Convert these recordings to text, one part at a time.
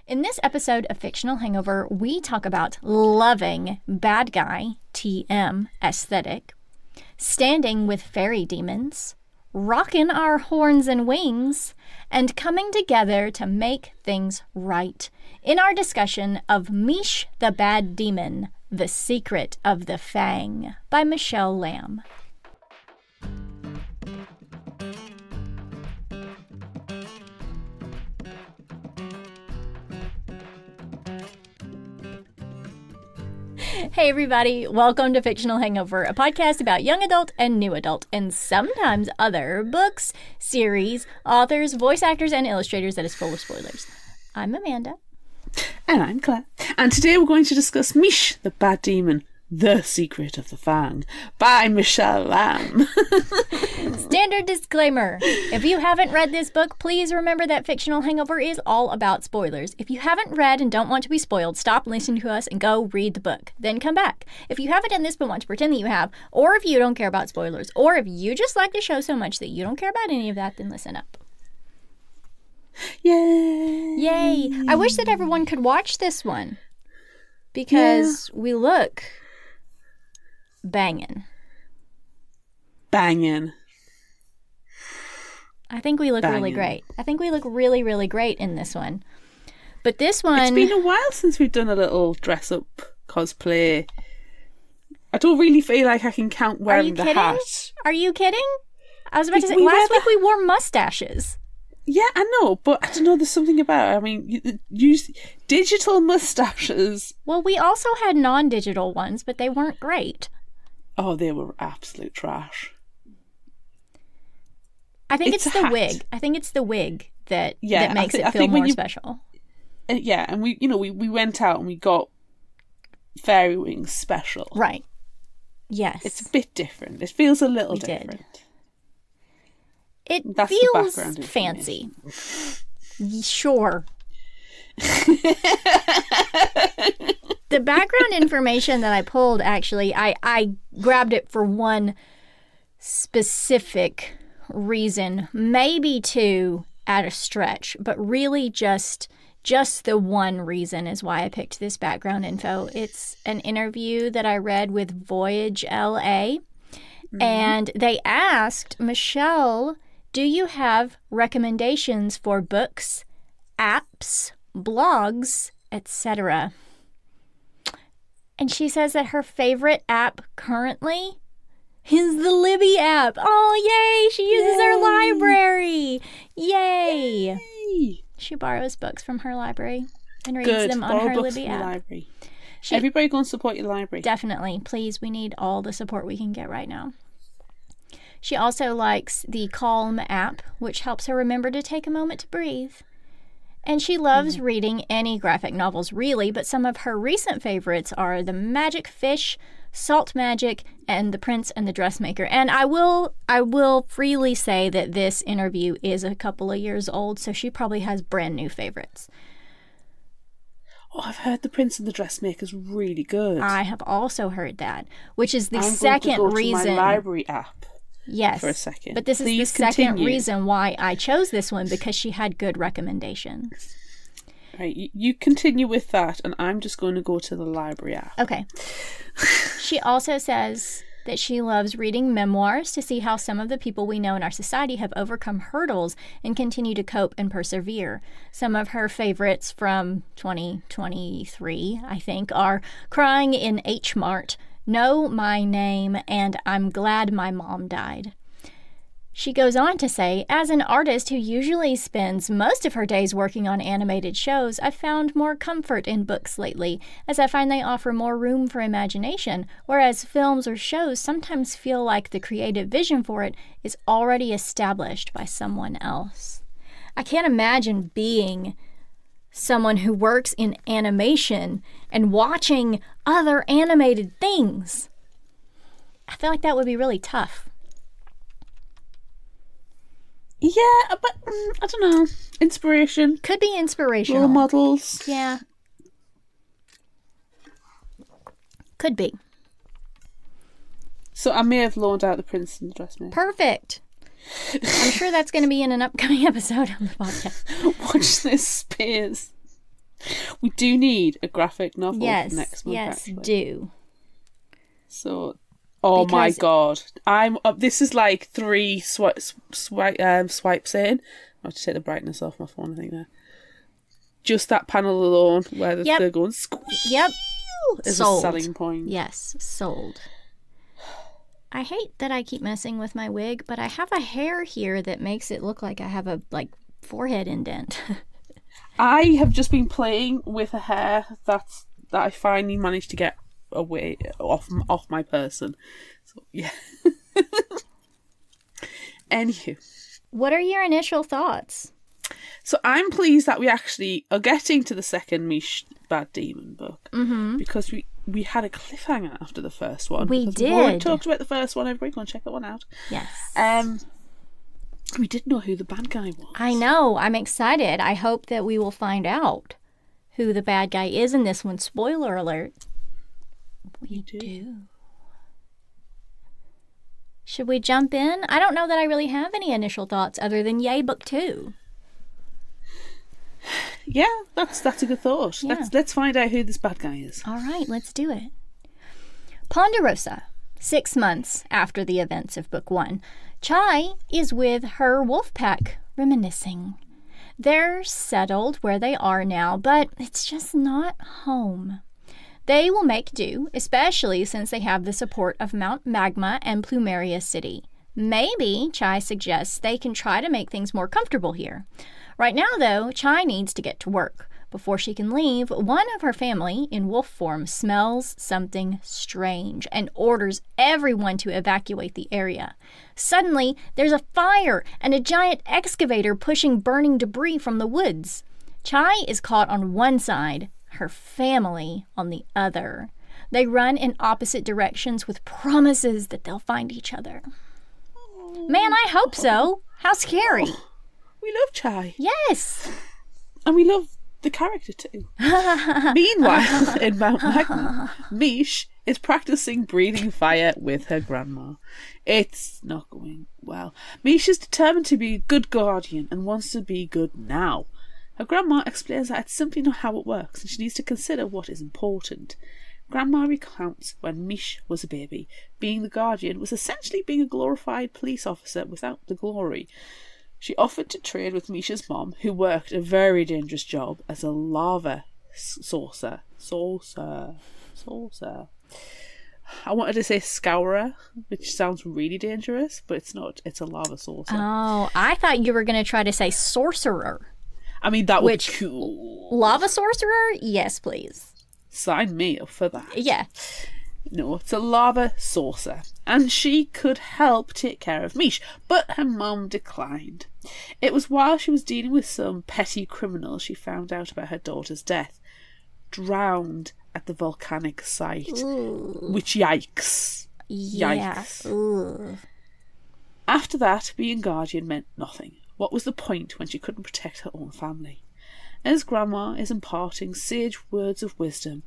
In this episode of Fictional Hangover, we talk about loving bad guy, TM, aesthetic, standing with fairy demons, rockin' our horns and wings, and coming together to make things right in our discussion of Meesh the Bad Demon, The Secret of the Fang by Michelle Lam. Hey everybody, welcome to Fictional Hangover, a podcast about young adult and new adult, and sometimes other books, series, authors, voice actors, and illustrators that is full of spoilers. I'm Amanda. And I'm Claire. And today we're going to discuss Meesh the Bad Demon, The Secret of the Fang by Michelle Lam. Standard disclaimer. If you haven't read this book, please remember that Fictional Hangover is all about spoilers. If you haven't read and don't want to be spoiled, stop listening to us and go read the book. Then come back. If you haven't done this but want to pretend that you have, or if you don't care about spoilers, or if you just like the show so much that you don't care about any of that, then listen up. Yay! Yay! I wish that everyone could watch this one. Because we look banging. Banging. I think we look really great. I think we look really, really great in this one. But this one... It's been a while since we've done a little dress-up cosplay. I don't really feel like I can count wearing the hat. Are you kidding? I was about to say, last week we wore mustaches. Yeah, I know, but I don't know, there's something about it. I mean, use digital mustaches. Well, we also had non-digital ones, but they weren't great. Oh, they were absolute trash. I think it's the wig. I think it's the wig that makes it feel more special. Yeah, and we went out and we got fairy wings special. Right. Yes. It's a bit different. It feels a little different. It That's feels the background fancy. Sure. The background information that I pulled, actually, I grabbed it for one specific reason, maybe two at a stretch, but really just the one reason is why I picked this background info. It's an interview that I read with Voyage LA, and they asked Michelle, do you have recommendations for books, apps, blogs, etc.? And she says that her favorite app currently is the Libby app. Oh, yay! She uses her library. Yay! She borrows books from her library and reads them on her Libby app. Library. Everybody go and support your library. Definitely. Please, we need all the support we can get right now. She also likes the Calm app, which helps her remember to take a moment to breathe. And she loves reading any graphic novels, really, but some of her recent favorites are The Magic Fish, Salt Magic, and The Prince and the Dressmaker. And I will freely say that this interview is a couple of years old, so she probably has brand new favorites. Oh, I've heard The Prince and the Dressmaker is really good. I have also heard that, which is the I'm second going to go reason. to my library app. Yes, for a second. But this is the second reason why I chose this one, because she had good recommendations. Right, you continue with that, and I'm just going to go to the library app. Okay. She also says that she loves reading memoirs to see how some of the people we know in our society have overcome hurdles and continue to cope and persevere. Some of her favorites from 2023, I think, are Crying in H Mart, Know My Name, and I'm Glad My Mom Died. She goes on to say, as an artist who usually spends most of her days working on animated shows, I've found more comfort in books lately, as I find they offer more room for imagination, whereas films or shows sometimes feel like the creative vision for it is already established by someone else. I can't imagine being someone who works in animation and watching other animated things. I feel like that would be really tough. Yeah, but I don't know. Inspiration. Could be inspirational. Role models. Yeah. Could be. So I may have loaned out The Prince and the Dressmaker. Perfect. I'm sure that's going to be in an upcoming episode of the podcast. Watch this space. We do need a graphic novel for next month. Yes, actually. do. So, oh my god, I'm up. This is like 3 swipes in. I have to take the brightness off my phone. I think there. Just that panel alone, where they're going squeal. Yep. Is Sold. a selling point. Yes, sold. I hate that I keep messing with my wig, but I have a hair here that makes it look like I have a forehead indent. I have just been playing with a hair that I finally managed to get away off my person. So yeah. Anywho, what are your initial thoughts? So I'm pleased that we actually are getting to the second Meesh Bad Demon book, because we had a cliffhanger after the first one. We did. We've already talked about the first one. Everybody go and check that one out. Yes. We didn't know who the bad guy was. I know. I'm excited. I hope that we will find out who the bad guy is in this one. Spoiler alert. We do. Should we jump in? I don't know that I really have any initial thoughts other than yay, book 2. Yeah, that's a good thought. Yeah. Let's find out who this bad guy is. All right, let's do it. Ponderosa, 6 months after the events of book 1. Chai is with her wolf pack, reminiscing. They're settled where they are now, but it's just not home. They will make do, especially since they have the support of Mount Magma and Plumeria City. Maybe, Chai suggests, they can try to make things more comfortable here. Right now, though, Chai needs to get to work. Before she can leave, one of her family, in wolf form, smells something strange and orders everyone to evacuate the area. Suddenly, there's a fire and a giant excavator pushing burning debris from the woods. Chai is caught on one side, her family on the other. They run in opposite directions with promises that they'll find each other. Man, I hope so. How scary. We love Chai. Yes. And we love the character too. Meanwhile, in Mount Magma, Meesh is practicing breathing fire with her grandma. It's not going well. Meesh is determined to be a good guardian and wants to be good now. Her grandma explains that it's simply not how it works and she needs to consider what is important. Grandma recounts when Meesh was a baby, being the guardian was essentially being a glorified police officer without the glory. She offered to trade with Meesh's mom, who worked a very dangerous job as a lava saucer. I wanted to say scourer, which sounds really dangerous, but it's not. It's a lava saucer. Oh, I thought you were going to try to say sorcerer. I mean, that would be cool. Lava sorcerer? Yes, please. Sign me up for that. Yeah. No, it's a lava saucer. And she could help take care of Meesh, but her mum declined. It was while she was dealing with some petty criminal she found out about her daughter's death. Drowned at the volcanic site. Ooh. Which, yikes. Yeah. Yikes. Ooh. After that, being guardian meant nothing. What was the point when she couldn't protect her own family? As Grandma is imparting sage words of wisdom,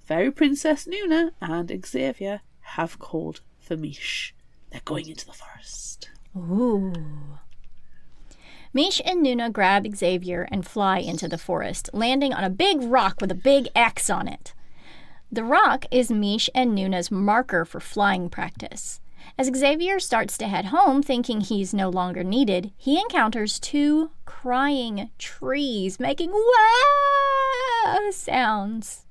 Fairy Princess Nuna and Xavier have called for Meesh. They're going into the forest. Ooh. Meesh and Nuna grab Xavier and fly into the forest, landing on a big rock with a big X on it. The rock is Meesh and Nuna's marker for flying practice. As Xavier starts to head home, thinking he's no longer needed, he encounters 2 crying trees making wah sounds.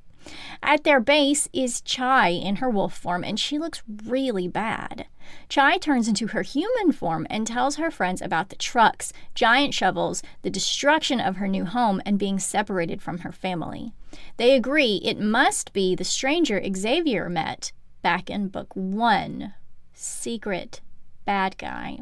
At their base is Chai in her wolf form, and she looks really bad. Chai turns into her human form and tells her friends about the trucks, giant shovels, the destruction of her new home, and being separated from her family. They agree it must be the stranger Xavier met back in book 1. Secret bad guy.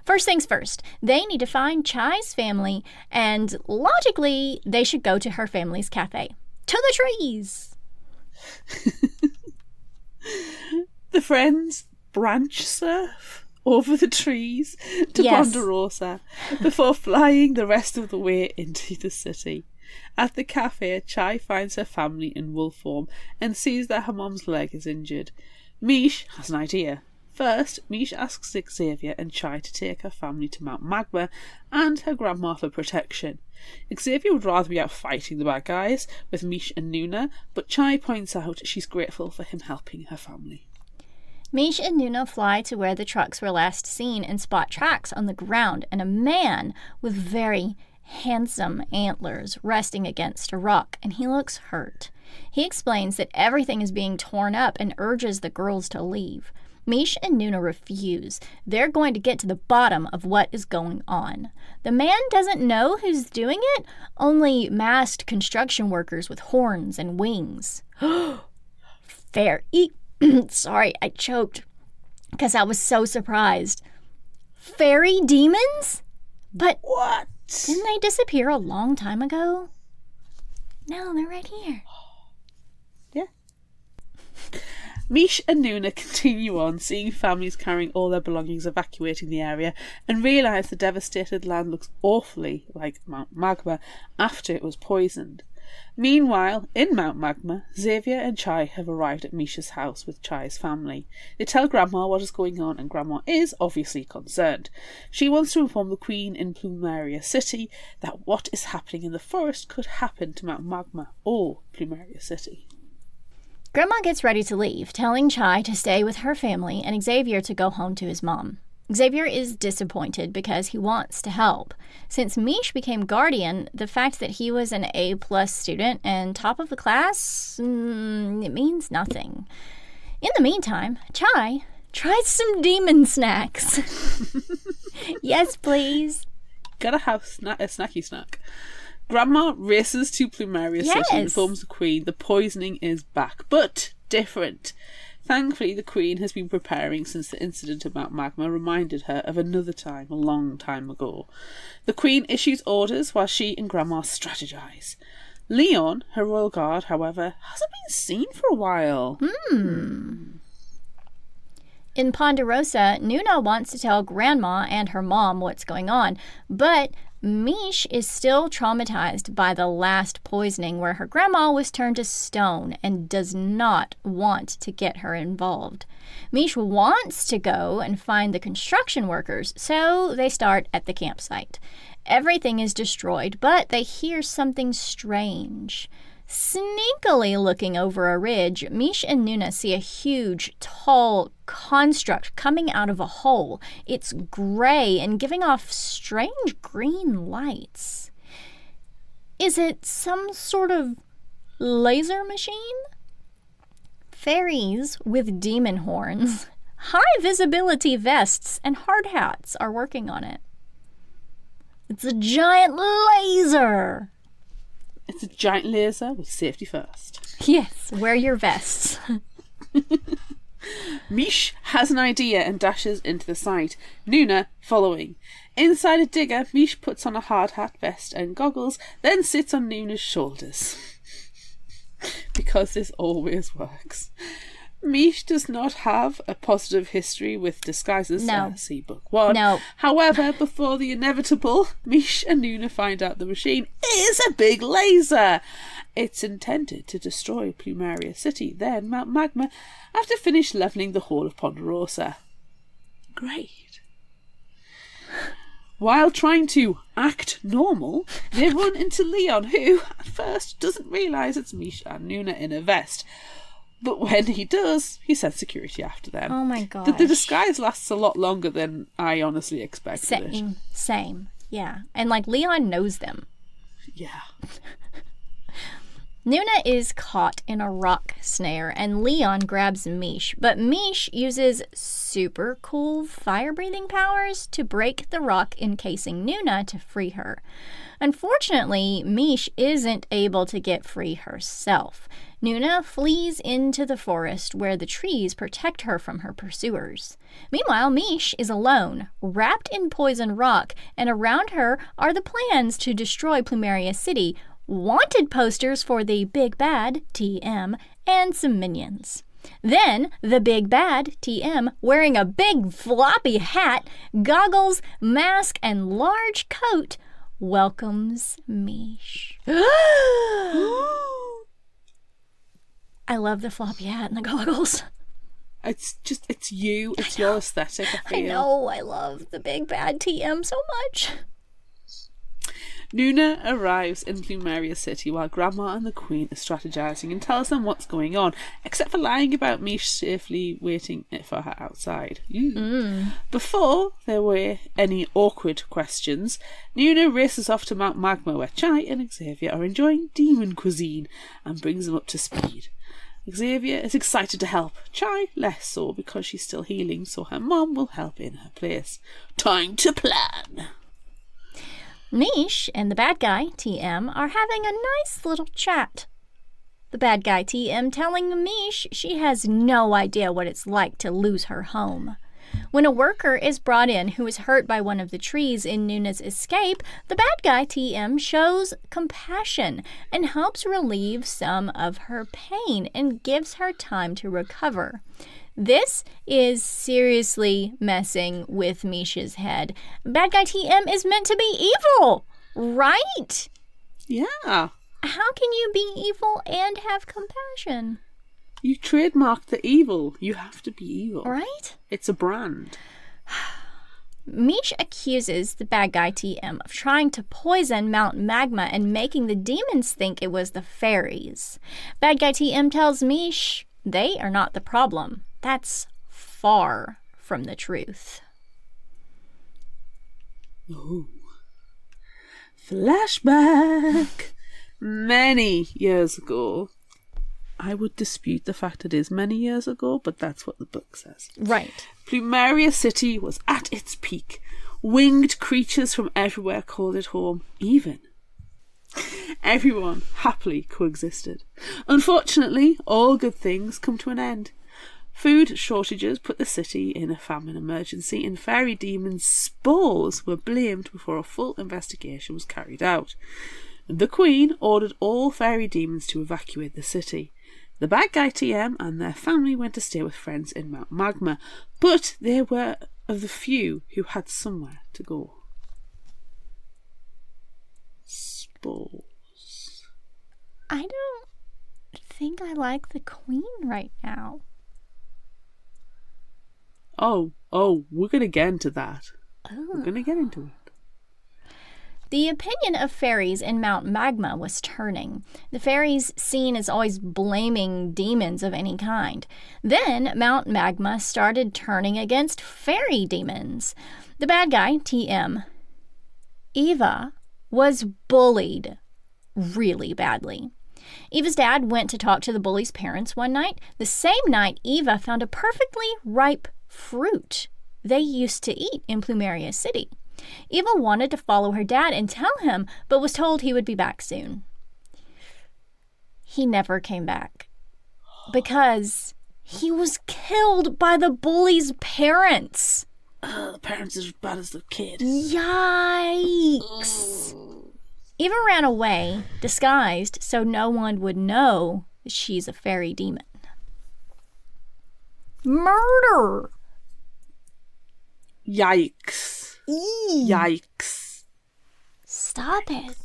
First things first, they need to find Chai's family, and logically, they should go to her family's cafe. To the trees! The friends branch surf over the trees to Ponderosa before flying the rest of the way into the city. At the cafe, Chai finds her family in wolf form and sees that her mom's leg is injured. Meesh has an idea. First, Mish asks Xavier and Chai to take her family to Mount Magma and her grandma for protection. Xavier would rather be out fighting the bad guys with Mish and Nuna, but Chai points out she's grateful for him helping her family. Mish and Nuna fly to where the trucks were last seen and spot tracks on the ground and a man with very handsome antlers resting against a rock, and he looks hurt. He explains that everything is being torn up and urges the girls to leave. Mish and Nuna refuse. They're going to get to the bottom of what is going on. The man doesn't know who's doing it, only masked construction workers with horns and wings. Sorry, I choked because I was so surprised. Fairy demons? But what? Didn't they disappear a long time ago? No, they're right here. Yeah. Mish and Nuna continue on, seeing families carrying all their belongings evacuating the area, and realise the devastated land looks awfully like Mount Magma after it was poisoned. Meanwhile, in Mount Magma, Xavier and Chai have arrived at Misha's house with Chai's family. They tell Grandma what is going on, and Grandma is obviously concerned. She wants to inform the Queen in Plumeria City that what is happening in the forest could happen to Mount Magma or Plumeria City. Grandma gets ready to leave, telling Chai to stay with her family and Xavier to go home to his mom. Xavier is disappointed because he wants to help. Since Mish became guardian, the fact that he was an A+ student and top of the class, it means nothing. In the meantime, Chai tries some demon snacks. Yes, please. Gotta have a snacky snack. Grandma races to Plumeria City and informs the Queen the poisoning is back, but different. Thankfully, the Queen has been preparing since the incident at Mount Magma reminded her of another time, a long time ago. The Queen issues orders while she and Grandma strategise. Leon, her royal guard, however, hasn't been seen for a while. In Ponderosa, Nuna wants to tell Grandma and her mom what's going on, but Mish is still traumatized by the last poisoning where her grandma was turned to stone and does not want to get her involved. Mish wants to go and find the construction workers, so they start at the campsite. Everything is destroyed, but they hear something strange. Sneakily looking over a ridge, Mish and Nuna see a huge, tall construct coming out of a hole. It's gray and giving off strange green lights. Is it some sort of laser machine? Fairies with demon horns, high-visibility vests, and hard hats are working on it. It's a giant laser! It's a giant laser with safety first. Yes, wear your vests. Mish has an idea and dashes into the site, Nuna following. Inside a digger, Mish puts on a hard hat, vest and goggles, then sits on Nuna's shoulders. Because this always works. Mish does not have a positive history with disguises. No. See book 1. No. However, before the inevitable, Mish and Nuna find out the machine is a big laser. It's intended to destroy Plumeria City, then Mount Magma, after finish levelling the whole of Ponderosa. Great. While trying to act normal, they run into Leon, who, at first, doesn't realise it's Mish and Nuna in a vest. But when he does, he sends security after them. Oh my gosh. The disguise lasts a lot longer than I honestly expected. Same. Yeah. And Leon knows them. Yeah. Nuna is caught in a rock snare and Leon grabs Mish, but Mish uses super cool fire-breathing powers to break the rock encasing Nuna to free her. Unfortunately, Mish isn't able to get free herself. Nuna flees into the forest where the trees protect her from her pursuers. Meanwhile, Mish is alone, wrapped in poison rock, and around her are the plans to destroy Plumeria City, wanted posters for the Big Bad, TM, and some minions. Then, the Big Bad, TM, wearing a big floppy hat, goggles, mask, and large coat, welcomes Mish. I love the floppy hat and the goggles. It's you. It's your aesthetic, I feel. I know. I love the big bad TM so much. Nuna arrives in Plumeria City while Grandma and the Queen are strategizing and tells them what's going on, except for lying about Mish safely waiting for her outside. Before there were any awkward questions, Nuna races off to Mount Magma where Chai and Xavier are enjoying demon cuisine and brings them up to speed. Xavier is excited to help, Chai less so because she's still healing, so her mom will help in her place. Time to plan! Mish and the bad guy, TM, are having a nice little chat. The bad guy, TM, telling Mish she has no idea what it's like to lose her home. When a worker is brought in who is hurt by one of the trees in Nuna's escape, the bad guy, TM, shows compassion and helps relieve some of her pain and gives her time to recover. This is seriously messing with Mish's head. Bad guy TM is meant to be evil, right? Yeah. How can you be evil and have compassion? You trademarked the evil. You have to be evil. Right? It's a brand. Mish accuses the bad guy TM of trying to poison Mount Magma and making the demons think it was the fairies. Bad guy TM tells Mish they are not the problem. That's far from the truth. Ooh. Flashback! Many years ago. I would dispute the fact it is many years ago, but that's what the book says. Right. Plumeria City was at its peak. Winged creatures from everywhere called it home. Even everyone happily coexisted. Unfortunately, all good things come to an end. Food shortages put the city in a famine emergency, and fairy demons' spores were blamed before a full investigation was carried out. The Queen ordered all fairy demons to evacuate the city. The bad guy TM and their family went to stay with friends in Mount Magma, but they were of the few who had somewhere to go. Spores. I don't think I like the Queen right now. Oh, we're going to get into that. We're going to get into it. The opinion of fairies in Mount Magma was turning. The fairies seen as always blaming demons of any kind. Then Mount Magma started turning against fairy demons. The bad guy, TM, Eva, was bullied really badly. Eva's dad went to talk to the bully's parents one night. The same night, Eva found a perfectly ripe fruit they used to eat in Plumeria City. Eva wanted to follow her dad and tell him, but was told he would be back soon. He never came back because he was killed by the bully's parents. The parents are as bad as the kid. Yikes. Eva ran away, disguised so no one would know she's a fairy demon. Murder! Yikes. Yikes. Stop it.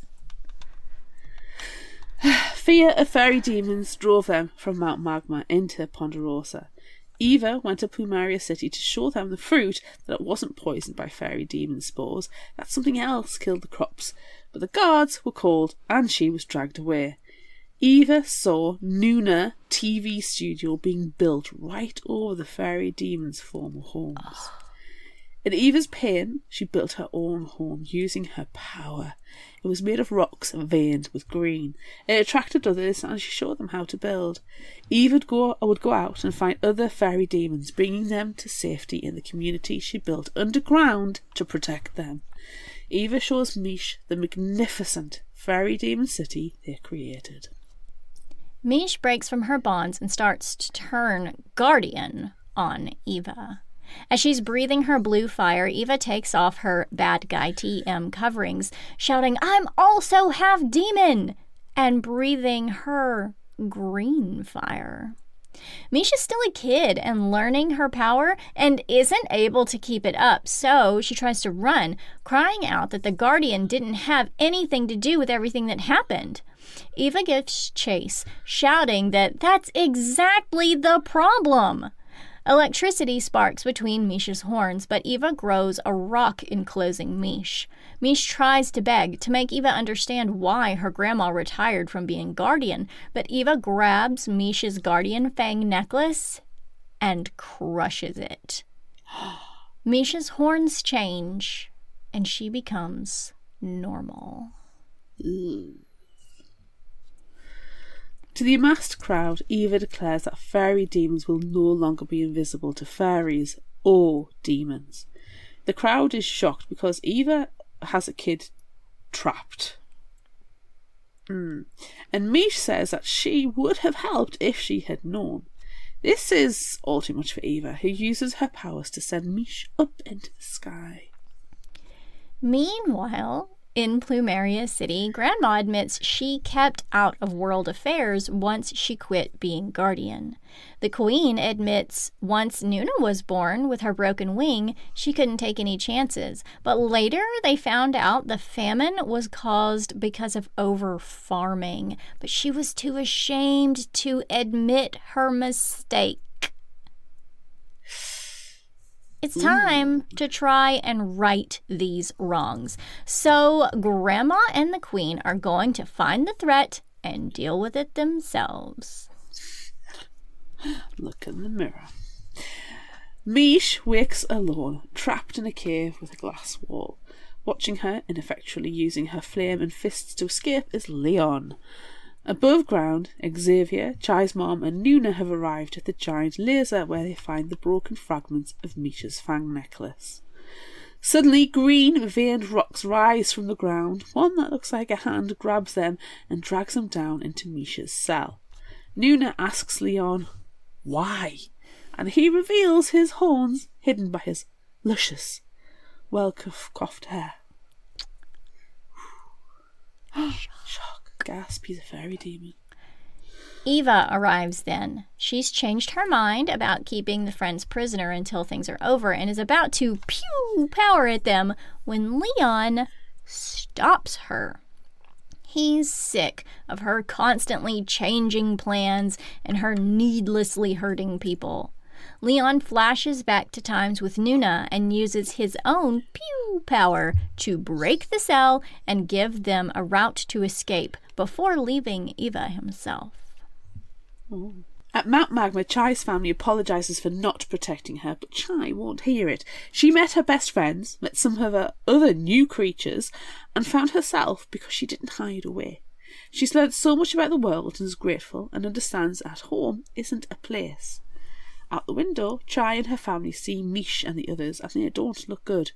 Fear of fairy demons drove them from Mount Magma into Ponderosa. Eva went to Plumeria City to show them the fruit that it wasn't poisoned by fairy demon spores, that something else killed the crops. But the guards were called and she was dragged away. Eva saw Nuna TV studio being built right over the fairy demons' former homes. In Eva's pain, she built her own home using her power. It was made of rocks veined with green. It attracted others and she showed them how to build. Eva would go out and find other fairy demons, bringing them to safety in the community she built underground to protect them. Eva shows Mish the magnificent fairy demon city they created. Mish breaks from her bonds and starts to turn guardian on Eva. As she's breathing her blue fire, Eva takes off her bad guy TM coverings, shouting, "I'm also half demon!" and breathing her green fire. Mish is still a kid and learning her power and isn't able to keep it up, so she tries to run, crying out that the Guardian didn't have anything to do with everything that happened. Eva gives chase, shouting that that's exactly the problem. Electricity sparks between Misha's horns, but Eva grows a rock enclosing Mish. Mish tries to beg to make Eva understand why her grandma retired from being guardian, but Eva grabs Misha's guardian Fang necklace and crushes it. Misha's horns change, and she becomes normal. To the amassed crowd, Eva declares that fairy demons will no longer be invisible to fairies or demons. The crowd is shocked because Eva has a kid trapped. And Mish says that she would have helped if she had known. This is all too much for Eva, who uses her powers to send Mish up into the sky. Meanwhile, in Plumeria City, Grandma admits she kept out of world affairs once she quit being guardian. The Queen admits once Nuna was born with her broken wing, she couldn't take any chances. But later they found out the famine was caused because of over-farming. But she was too ashamed to admit her mistake. It's time to try and right these wrongs. So Grandma and the Queen are going to find the threat and deal with it themselves. Look in the mirror. Mish wakes alone, trapped in a cave with a glass wall. Watching her, ineffectually using her flame and fists to escape, is Leon. Above ground, Xavier, Chai's mom and Nuna have arrived at the giant laser where they find the broken fragments of Misha's Fang necklace. Suddenly, green veined rocks rise from the ground. One that looks like a hand grabs them and drags them down into Misha's cell. Nuna asks Leon, why? And he reveals his horns hidden by his luscious, well-coiffed hair. Shock. Gasp, he's a fairy demon. Eva arrives then. She's changed her mind about keeping the friends prisoner until things are over and is about to pew power at them when Leon stops her. He's sick of her constantly changing plans and her needlessly hurting people. Leon flashes back to times with Nuna and uses his own pew power to break the cell and give them a route to escape before leaving Eva himself. At Mount Magma, Chai's family apologises for not protecting her, but Chai won't hear it. She met her best friends, met some of her other new creatures, and found herself because she didn't hide away. She's learned so much about the world and is grateful and understands that home isn't a place. Out the window, Chai and her family see Mish and the others, and they don't look good.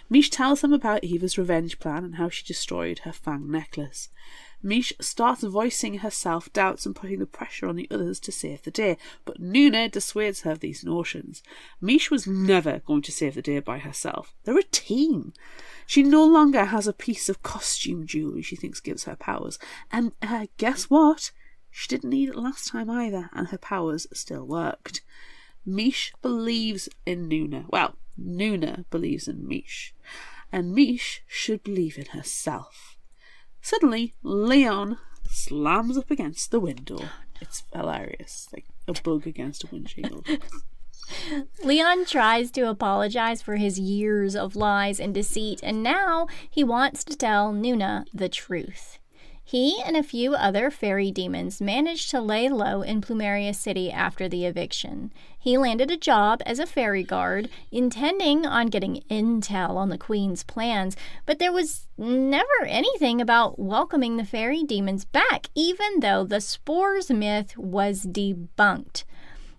Mish tells them about Eva's revenge plan and how she destroyed her Fang necklace. Mish starts voicing her self-doubts and putting the pressure on the others to save the day, but Nuna dissuades her of these notions. Mish was never going to save the day by herself. They're a team. She no longer has a piece of costume jewellery she thinks gives her powers, and guess what? She didn't need it last time either, and her powers still worked. Mish believes in Nuna. Well, Nuna believes in Mish. And Mish should believe in herself. Suddenly, Leon slams up against the window. It's hilarious. Like a bug against a windshield. Leon tries to apologize for his years of lies and deceit, and now he wants to tell Nuna the truth. He and a few other fairy demons managed to lay low in Plumeria City after the eviction. He landed a job as a fairy guard, intending on getting intel on the Queen's plans, but there was never anything about welcoming the fairy demons back, even though the spores myth was debunked.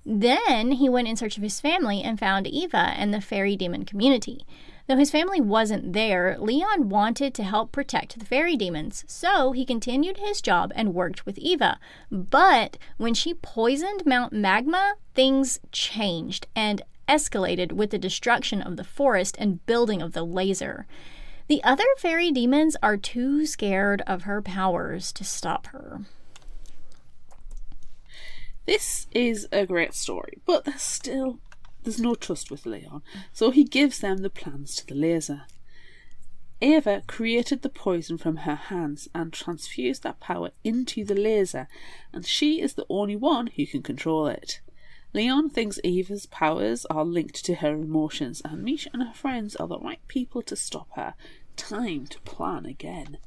Then he went in search of his family and found Eva and the fairy demon community. Though his family wasn't there, Leon wanted to help protect the fairy demons, so he continued his job and worked with Eva. But when she poisoned Mount Magma, things changed and escalated with the destruction of the forest and building of the laser. The other fairy demons are too scared of her powers to stop her. This is a great story, but there's no trust with Leon, so he gives them the plans to the laser. Eva created the poison from her hands and transfused that power into the laser, and she is the only one who can control it. Leon thinks Eva's powers are linked to her emotions, and Mish and her friends are the right people to stop her. Time to plan again.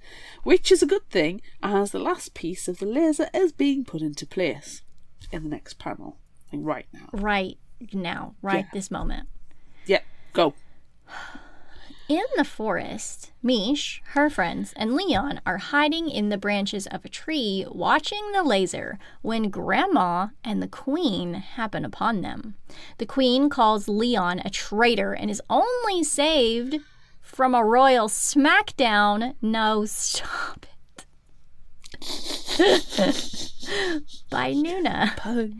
Which is a good thing, as the last piece of the laser is being put into place in the next panel. Like right now. Right now. Right this moment. Yeah, go. In the forest, Mish, her friends, and Leon are hiding in the branches of a tree watching the laser when Grandma and the Queen happen upon them. The Queen calls Leon a traitor and is only saved from a royal smackdown. No, stop it. By Nuna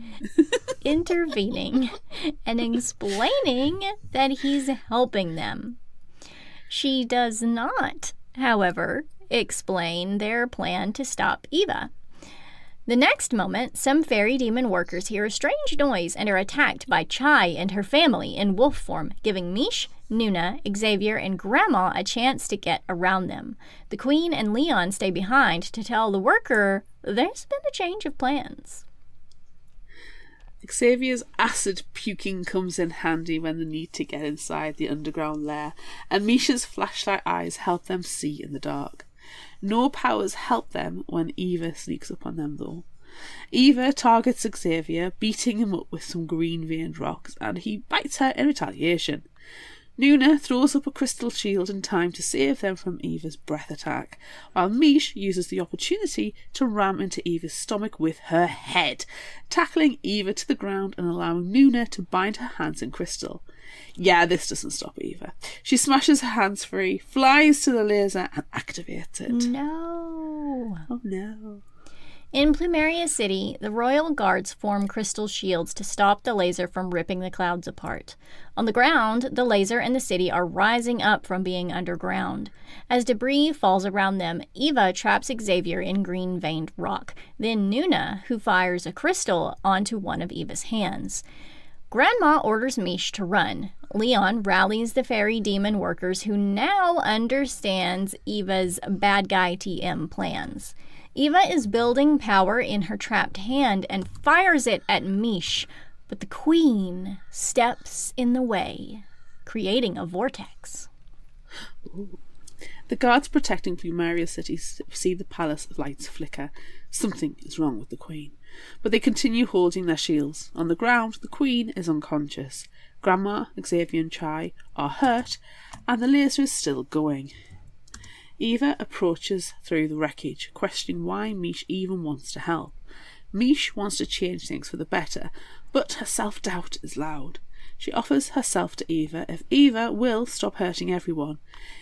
intervening and explaining that he's helping them. She does not, however, explain their plan to stop Eva. The next moment, some fairy demon workers hear a strange noise and are attacked by Chai and her family in wolf form, giving Mish, Nuna, Xavier, and Grandma a chance to get around them. The Queen and Leon stay behind to tell the worker there's been a change of plans. Xavier's acid puking comes in handy when they need to get inside the underground lair, and Misha's flashlight eyes help them see in the dark. No powers help them when Eva sneaks up on them, though. Eva targets Xavier, beating him up with some green-veined rocks, and he bites her in retaliation. Nuna throws up a crystal shield in time to save them from Eva's breath attack, while Mish uses the opportunity to ram into Eva's stomach with her head, tackling Eva to the ground and allowing Nuna to bind her hands in crystal. Yeah, this doesn't stop Eva. She smashes her hands free, flies to the laser and activates it. No. Oh no. In Plumeria City, the royal guards form crystal shields to stop the laser from ripping the clouds apart. On the ground, the laser and the city are rising up from being underground. As debris falls around them, Eva traps Xavier in green-veined rock, then Nuna, who fires a crystal onto one of Eva's hands. Grandma orders Mish to run. Leon rallies the fairy demon workers who now understands Eva's bad guy TM plans. Eva is building power in her trapped hand and fires it at Mish, but the Queen steps in the way, creating a vortex. Ooh. The guards protecting Plumeria City see the Palace of Lights flicker. Something is wrong with the Queen, but they continue holding their shields. On the ground, the Queen is unconscious. Grandma, Xavier and Chai are hurt, and the laser is still going. Eva approaches through the wreckage, questioning why Mish even wants to help. Mish wants to change things for the better, but her self-doubt is loud. She offers herself to Eva if Eva will stop hurting everyone.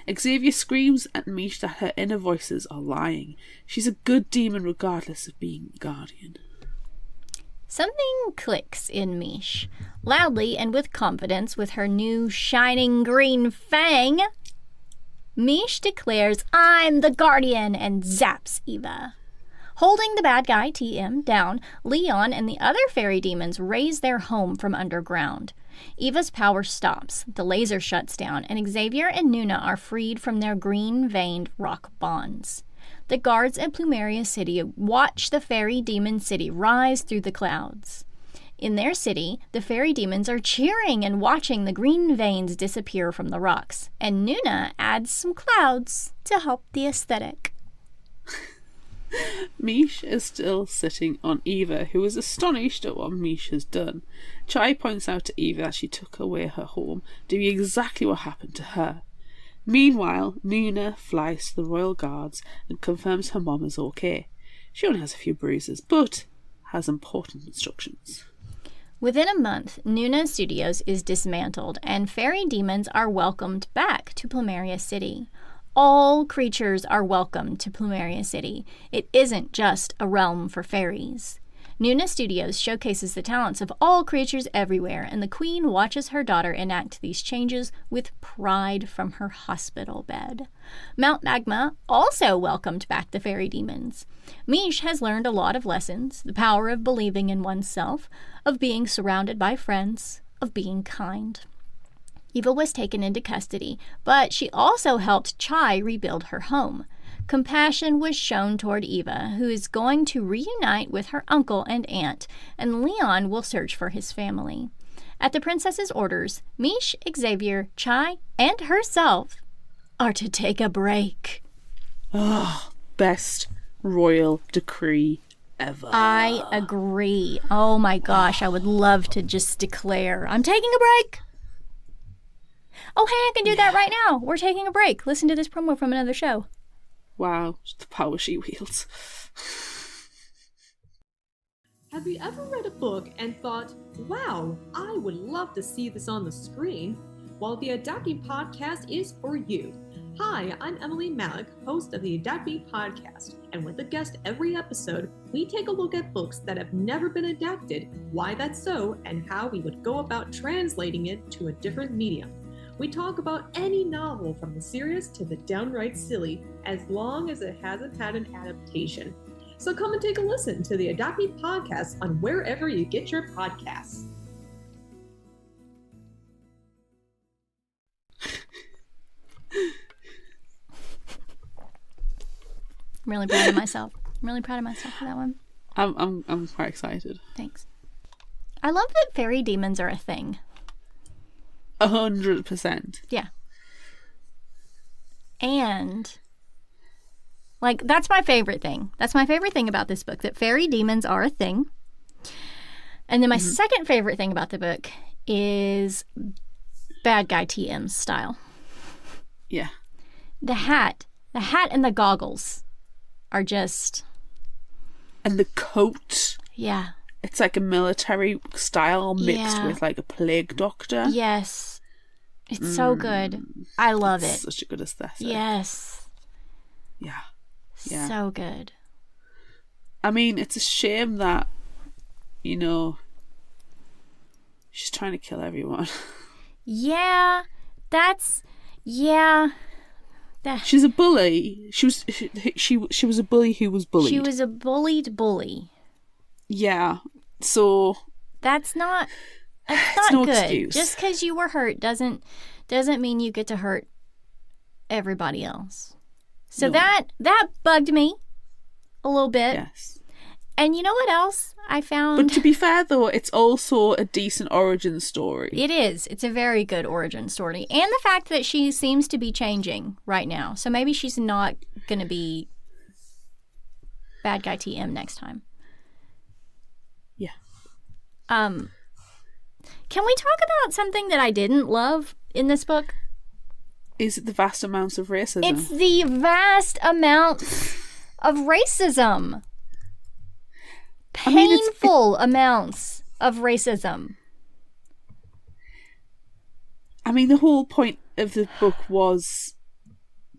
Xavier screams at Mish that her inner voices are lying. She's a good demon regardless of being a guardian. Something clicks in Mish. Loudly and with confidence, with her new shining green fang, Mish declares, "I'm the guardian," and zaps Eva. Holding the bad guy TM down, Leon and the other fairy demons raise their home from underground. Eva's power stops, the laser shuts down, and Xavier and Nuna are freed from their green-veined rock bonds. The guards at Plumeria City watch the fairy demon city rise through the clouds. In their city, the fairy demons are cheering and watching the green veins disappear from the rocks, and Nuna adds some clouds to help the aesthetic. Mish is still sitting on Eva, who is astonished at what Mish has done. Chai points out to Eva that she took away her home, doing exactly what happened to her. Meanwhile, Nuna flies to the royal guards and confirms her mom is okay. She only has a few bruises, but has important instructions. Within a month, Nuna Studios is dismantled, and fairy demons are welcomed back to Plumeria City. All creatures are welcome to Plumeria City. It isn't just a realm for fairies. Nuna Studios showcases the talents of all creatures everywhere, and the Queen watches her daughter enact these changes with pride from her hospital bed. Mount Magma also welcomed back the fairy demons. Mish has learned a lot of lessons: the power of believing in oneself, of being surrounded by friends, of being kind. Eva was taken into custody, but she also helped Chai rebuild her home. compassion was shown toward Eva, who is going to reunite with her uncle and aunt, and Leon will search for his family. At the princess's orders, Meesh, Xavier, Chai, and herself are to take a break. Oh, best royal decree ever. I agree. Oh my gosh, I would love to just declare, I'm taking a break. Oh, hey, I can do that right now. We're taking a break. Listen to this promo from another show. Wow, the power she wields. Have you ever read a book and thought, wow, I would love to see this on the screen? Well, the Adapt Me podcast is for you. Hi, I'm Emily Malik, host of the Adapt Me podcast, and with a guest every episode, we take a look at books that have never been adapted, why that's so, and how we would go about translating it to a different medium. We talk about any novel from the serious to the downright silly, as long as it hasn't had an adaptation. So come and take a listen to the Adapt Me podcast on wherever you get your podcasts. I'm really proud of myself. I'm really proud of myself for that one. I'm quite excited. Thanks. I love that fairy demons are a thing. 100%. Yeah. And, like, that's my favorite thing. That's my favorite thing about this book, that fairy demons are a thing. And then my second favorite thing about the book is bad guy TM's style. Yeah. The hat and the goggles are just... And the coat. Yeah. It's like a military style mixed with like a plague doctor. Yes. It's so good. I love it. Such a good aesthetic. Yes. Yeah. So good. I mean, it's a shame that, you know, she's trying to kill everyone. Yeah. That's... Yeah. She's a bully. She was a bully who was bullied. She was a bullied bully. Yeah. So that's not no good. excuse. Just because you were hurt doesn't mean you get to hurt everybody else. So No. that bugged me a little bit. Yes. And you know what else I found? But to be fair though, it's also a decent origin story. It is. It's a very good origin story. And the fact that she seems to be changing right now. So maybe she's not going to be bad guy TM next time. Yeah. Can we talk about something that I didn't love in this book? Is it the vast amounts of racism? It's the vast amounts of racism. Painful amounts of racism. I mean, the whole point of the book was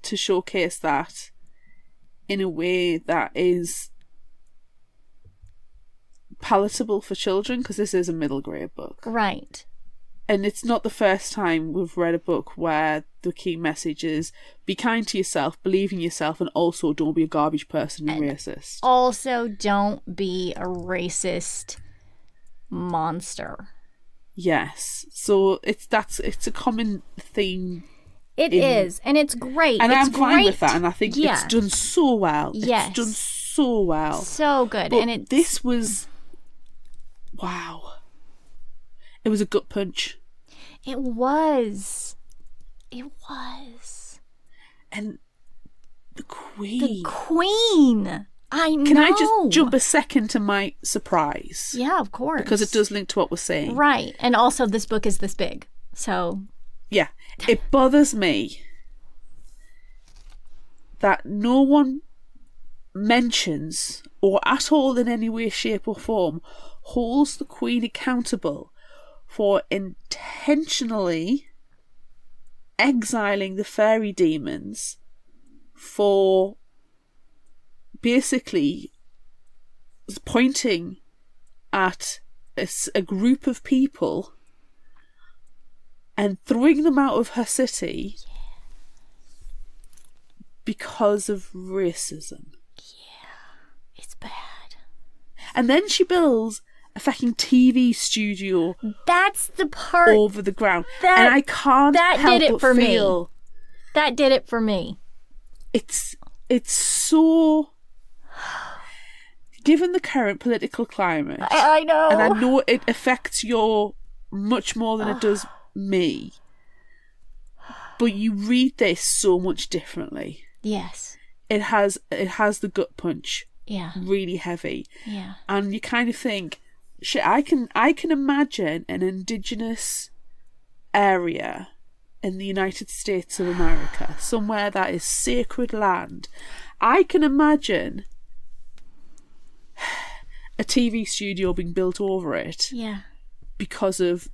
to showcase that in a way that is palatable for children, because this is a middle grade book. Right. And it's not the first time we've read a book where the key message is be kind to yourself, believe in yourself, and also don't be a garbage person and racist. Also, don't be a racist monster. Yes. So it's a common theme. It is, and it's great. And it's I'm fine great. with that, and I think it's done so well. Yes. It's done so well. So good. But and this was... Wow. It was a gut punch. It was. It was. And the Queen. The Queen. I know. Can I just jump a second to my surprise? Yeah, of course. Because it does link to what we're saying. Right. And also this book is this big. So... Yeah. It bothers me that no one mentions, or at all in any way, shape or form, holds the Queen accountable for intentionally exiling the fairy demons for basically pointing at a group of people and throwing them out of her city because of racism. Yeah, it's bad. And then she builds a fucking TV studio. That's the part over the ground, and I can't help did it but for feel me. That did it for me. It's it's so... Given the current political climate... I know. And I know it affects you much more than it does me. But you read this so much differently. Yes. It has the gut punch. Yeah. Really heavy. Yeah. And you kind of think, shit, I can imagine an indigenous area in the United States of America, somewhere that is sacred land. I can imagine a TV studio being built over it. Yeah. Because of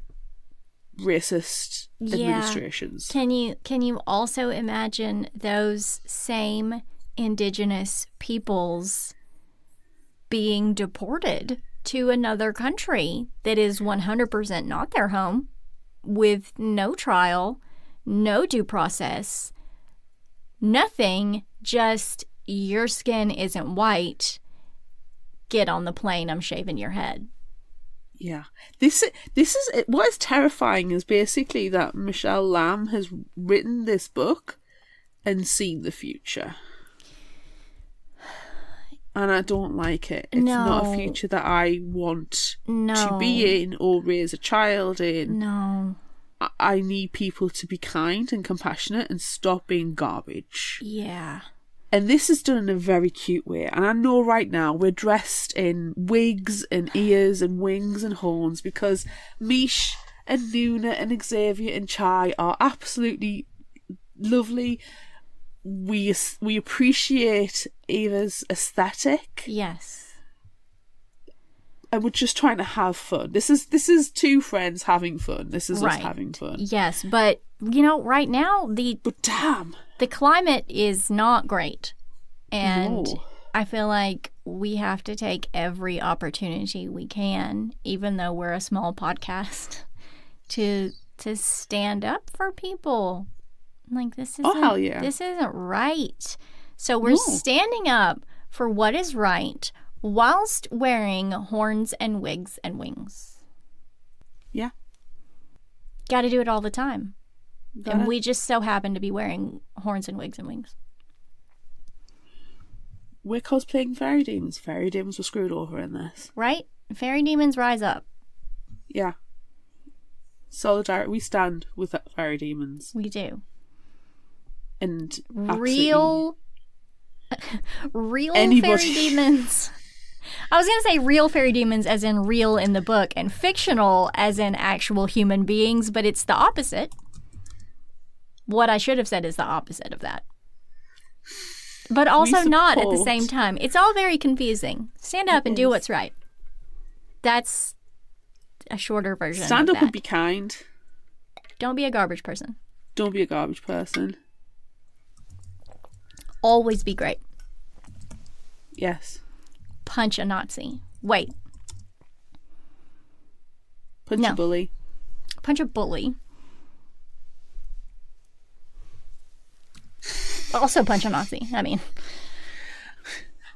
racist administrations. Can you also imagine those same indigenous peoples being deported to another country that is 100% not their home, with no trial, no due process, nothing, just your skin isn't white, get on the plane, I'm shaving your head. Yeah. This is what is terrifying is basically that Michelle Lam has written this book and seen the future. And I don't like it. It's not a future that I want to be in or raise a child in. No. I need people to be kind and compassionate and stop being garbage. Yeah. And this is done in a very cute way. And I know right now we're dressed in wigs and ears and wings and horns because Meesh and Nuna and Xavier and Chai are absolutely lovely. We appreciate Ava's aesthetic. Yes. And we're just trying to have fun. This is two friends having fun. This is right. us having fun. Yes, but right now But damn. The climate is not great. And No. I feel like we have to take every opportunity we can, even though we're a small podcast, to stand up for people. Like this isn't hell yeah. This isn't right. So we're standing up for what is right whilst wearing horns and wigs and wings. Yeah. Got to do it all the time. Gotta. And we just so happen to be wearing horns and wigs and wings. We're cosplaying fairy demons. Fairy demons were screwed over in this. Right? Fairy demons rise up. Yeah. Solidarity. We stand with fairy demons. We do. And real fairy demons. I was going to say real fairy demons as in real in the book and fictional as in actual human beings, but it's the opposite. What I should have said is the opposite of that. But also not at the same time. It's all very confusing. Stand up and do what's right. That's a shorter version Stand of up that. and be kind. Don't be a garbage person. Don't be a garbage person. Always be great. Yes. Punch a Nazi. Wait. Punch a bully. Punch a bully. Also punch a Nazi. I mean.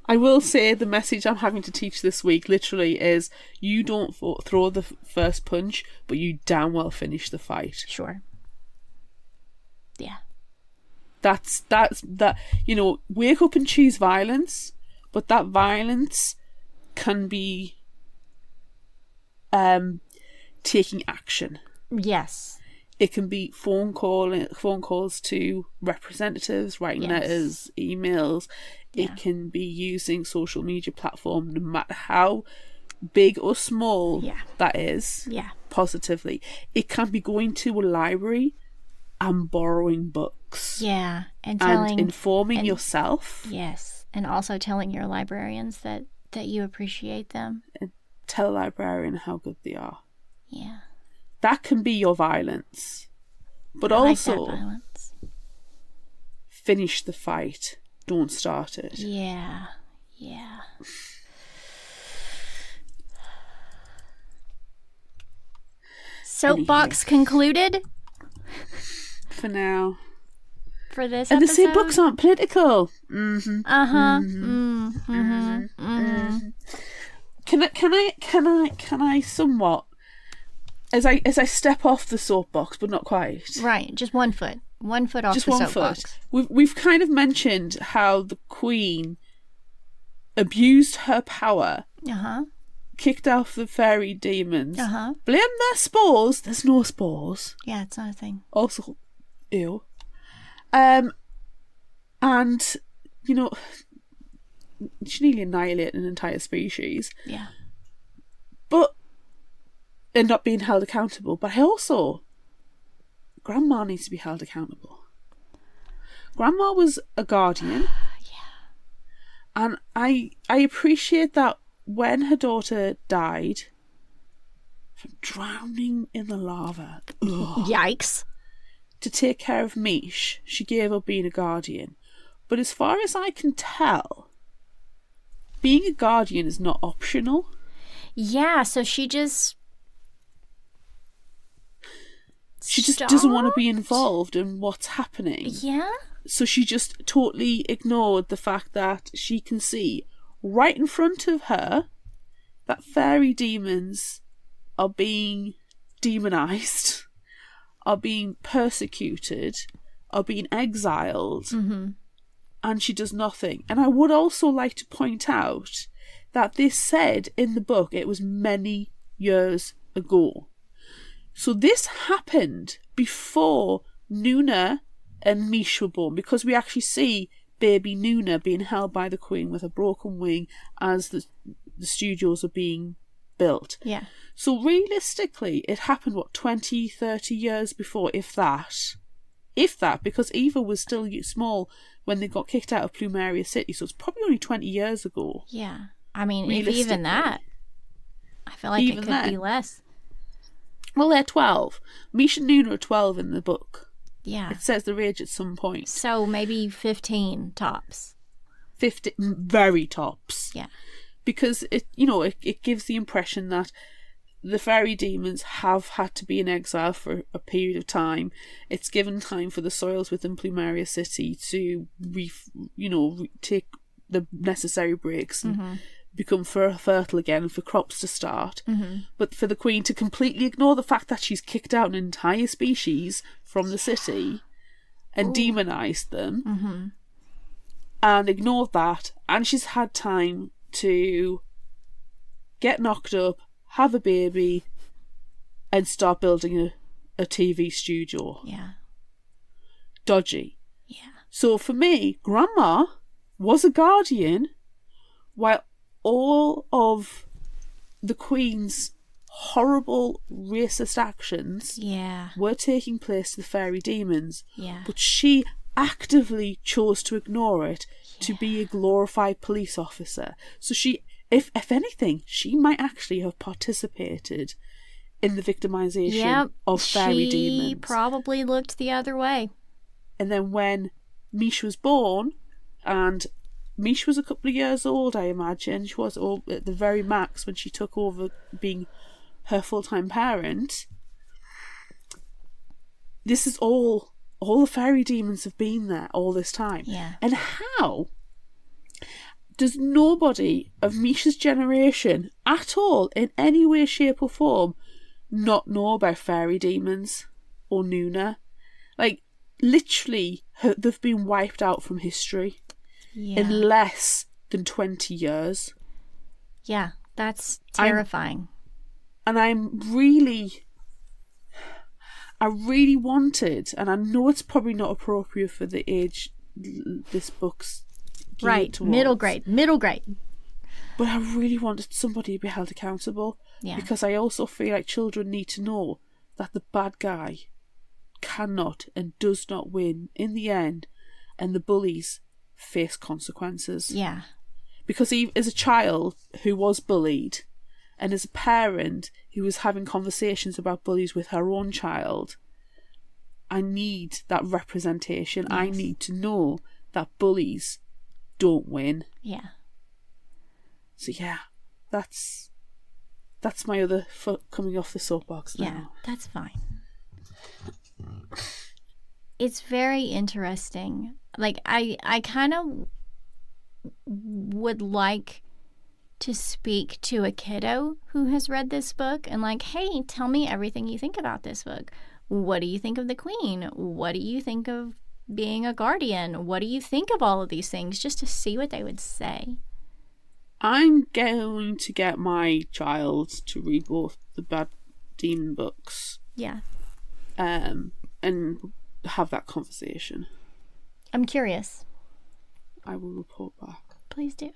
I will say the message I'm having to teach this week literally is you don't throw the first punch, but you damn well finish the fight. Sure. Yeah. That's that, wake up and choose violence, but that violence can be taking action. Yes. It can be phone calls to representatives, writing letters, emails. Yeah. It can be using social media platform, no matter how big or small that is, positively. It can be going to a library and borrowing books. Yeah. And informing yourself. Yes. And also telling your librarians that you appreciate them. And tell a librarian how good they are. Yeah. That can be your violence. But I also, like that violence. Finish the fight. Don't start it. Yeah. Yeah. Soapbox concluded? For now. For this and episode? they say books aren't political. Mm-hmm. Uh-huh. Mm-hmm. Mm-hmm. Mm-hmm. Can I somewhat, as I step off the soapbox, but not quite. Right, just one foot. 1 foot off just the 1 soapbox. foot. We've kind of mentioned how the Queen abused her power, kicked off the fairy demons, blame their spores. There's no spores. Yeah, it's not a thing. Also, ew. And, you know, she nearly annihilated an entire species. Yeah. But, and not being held accountable. But Grandma needs to be held accountable. Grandma was a guardian. And I appreciate that when her daughter died from drowning in the lava. Yikes. To take care of Meesh, she gave up being a guardian. But as far as I can tell, being a guardian is not optional. Yeah, so she just doesn't want to be involved in what's happening. Yeah? So she just totally ignored the fact that she can see right in front of her that fairy demons are being demonized, are being persecuted, are being exiled, and she does nothing. And I would also like to point out that this said in the book it was many years ago. So this happened before Nuna and Meesh were born, because we actually see baby Nuna being held by the Queen with a broken wing as the studios are being built. Yeah. So realistically, it happened, 20, 30 years before, if that, because Eva was still small when they got kicked out of Plumeria City, so it's probably only 20 years ago. Yeah. I mean, if even that, I feel like it could be less. Well, they're 12. Meesh and Nuna are 12 in the book. Yeah. It says their age at some point. So maybe 15 tops. 15, very tops. Yeah. Because it gives the impression that the fairy demons have had to be in exile for a period of time. It's given time for the soils within Plumeria City to take the necessary breaks and become fertile again, and for crops to start. But for the Queen to completely ignore the fact that she's kicked out an entire species from the city and demonized them, and ignored that, and she's had time to get knocked up, have a baby, and start building a TV studio. Yeah. Dodgy. Yeah. So for me, Grandma was a guardian, while all of the Queen's horrible racist actions were taking place to the fairy demons. Yeah. But she actively chose to ignore it to be a glorified police officer. So she, if anything, she might actually have participated in the victimization of fairy demons. She probably looked the other way. And then when Meesh was born, and Meesh was a couple of years old, I imagine. She was at the very max when she took over being her full-time parent. This is all the fairy demons have been there all this time. Yeah. And how does nobody of Meesh's generation at all, in any way, shape or form, not know about fairy demons or Nuna? Like, literally, they've been wiped out from history. Yeah. In less than 20 years. Yeah, that's terrifying. I really wanted, and I know it's probably not appropriate for the age this book's geared towards, middle grade. But I really wanted somebody to be held accountable. Yeah. Because I also feel like children need to know that the bad guy cannot and does not win in the end, and the bullies face consequences. Yeah. Because as a child who was bullied, and as a parent who was having conversations about bullies with her own child, I need that representation. Yes. I need to know that bullies don't win. Yeah. So yeah, that's my other foot coming off the soapbox now. Yeah, that's fine. It's very interesting. Like, I kind of would like to speak to a kiddo who has read this book and like, hey, tell me everything you think about this book. What do you think of the queen? What do you think of being a guardian? What do you think of all of these things? Just to see what they would say. I'm going to get my child to read both the Bad Demon books. Yeah. And have that conversation. I'm curious. I will report back. Please do.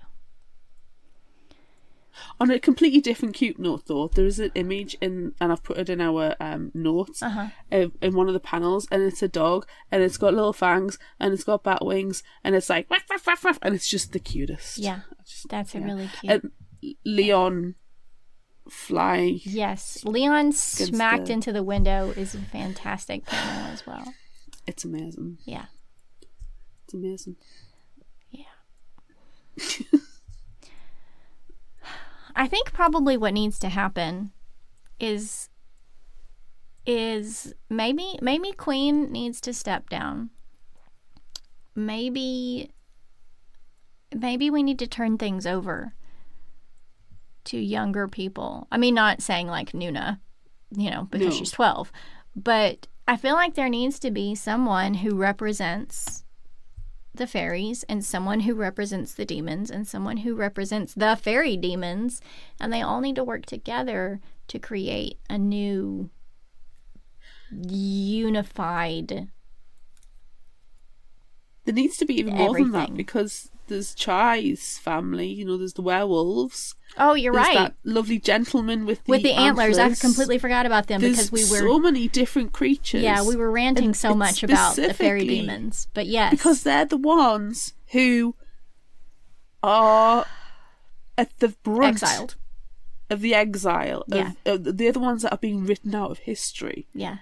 On a completely different cute note, though, there is an image and I've put it in our notes in one of the panels, and it's a dog, and it's got little fangs, and it's got bat wings, and it's like ruff, ruff, ruff, ruff, and it's just the cutest. Yeah, that's a really cute. And Leon fly. Yes, Leon smacked into the window is a fantastic panel as well. It's amazing. Yeah, it's amazing. Yeah. I think probably what needs to happen is maybe Queen needs to step down. Maybe we need to turn things over to younger people. I mean, not saying like Nuna, because she's 12, but I feel like there needs to be someone who represents the fairies and someone who represents the demons and someone who represents the fairy demons, and they all need to work together to create a new unified. There needs to be even more than that, because there's Chai's family, there's the werewolves. Oh, you're there's right. That lovely gentleman with the antlers. I completely forgot about them because we were so many different creatures. Yeah, we were ranting so much about the fairy demons. But yes. Because they're the ones who are at the brunt exiled of the exile. Yeah. They're the ones that are being written out of history. Yeah.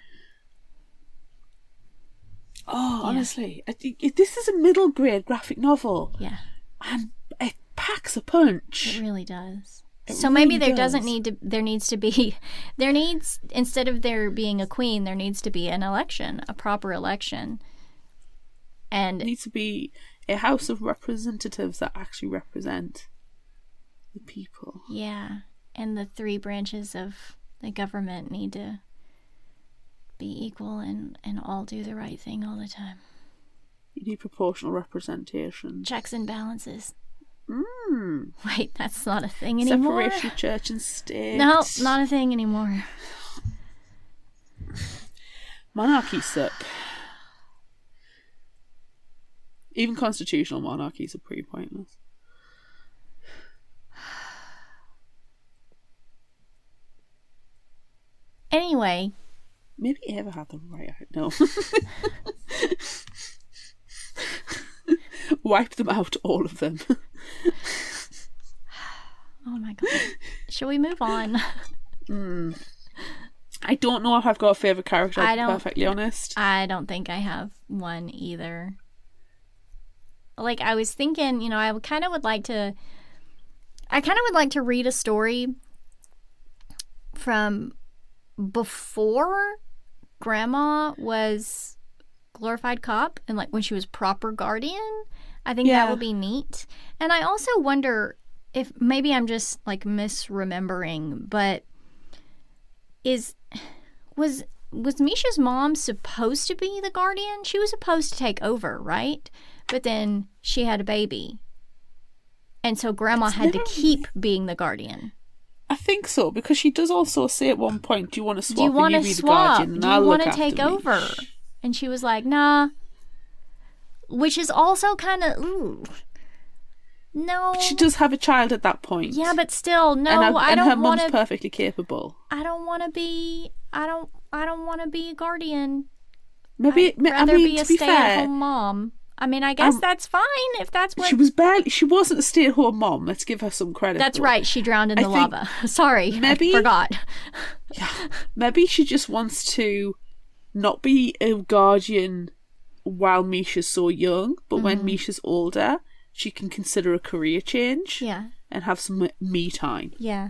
Oh, honestly, this is a middle grade graphic novel. Yeah. And it packs a punch. It really does. So maybe there needs to be, instead of there being a queen, there needs to be an election, a proper election. And it needs to be a house of representatives that actually represent the people. Yeah. And the three branches of the government need to be equal and all do the right thing all the time. You need proportional representation. Checks and balances. Mm. Wait, that's not a thing anymore. Separation of church and state. No, not a thing anymore. Monarchies suck. Even constitutional monarchies are pretty pointless. Anyway. Maybe Eva had the right. No. Wipe them out, all of them. Oh my god. Shall we move on? I don't know if I've got a favourite character, to be perfectly honest. I don't think I have one either. Like, I was thinking, I kind of would like to read a story from before Grandma was glorified cop and like when she was proper guardian. I think that would be neat. And I also wonder if maybe I'm just like misremembering, but was Misha's mom supposed to be the guardian? She was supposed to take over, right? But then she had a baby. And so Grandma had to keep being the guardian. I think so, because she does also say at one point, do you want to swap and you be the guardian and I'll look after Do you want to take over? And she was like, nah. Which is also kind of, no. But she does have a child at that point. Yeah, but still, no, I don't want to. her mum's perfectly capable. I don't want to be a guardian. I'd rather be a stay-at-home mom. I mean, I guess that's fine if that's what... She wasn't a stay-at-home mom. Let's give her some credit. That's right. She drowned in the lava. Sorry, I forgot. Yeah, maybe she just wants to not be a guardian while Misha's so young, but when Misha's older, she can consider a career change. Yeah. And have some me time. Yeah.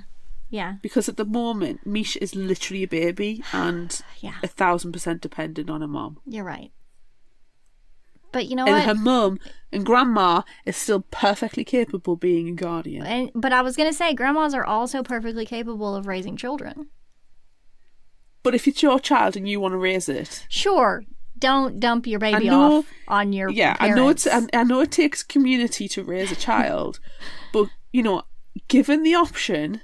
Yeah. Because at the moment, Misha is literally a baby and 1,000% dependent on her mom. You're right. But you know what? And her mum and grandma is still perfectly capable of being a guardian. But I was going to say, grandmas are also perfectly capable of raising children. But if it's your child and you want to raise it, Sure. Don't dump your baby know- off on your I parents. know it takes community to raise a child, but given the option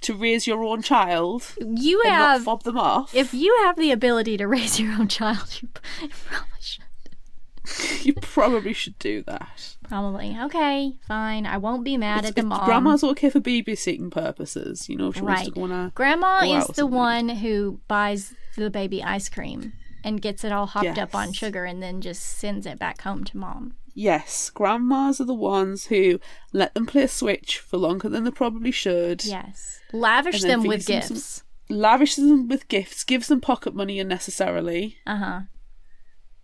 to raise your own child You and not have, fob them off, if you have the ability to raise your own child, you probably should. you probably should do that. Probably. Okay, fine. I won't be mad at the mom. Grandma's okay for babysitting purposes, if she wants to go on a Grandma go out is or the something. one who buys the baby ice cream and gets it all hopped up on Yes. sugar and then just sends it back home to mom. Yes, grandmas are the ones who let them play Switch for longer than they probably should. Yes. Lavish And then them with feeds them gifts. Lavishes them with gifts, gives them pocket money unnecessarily, Uh-huh.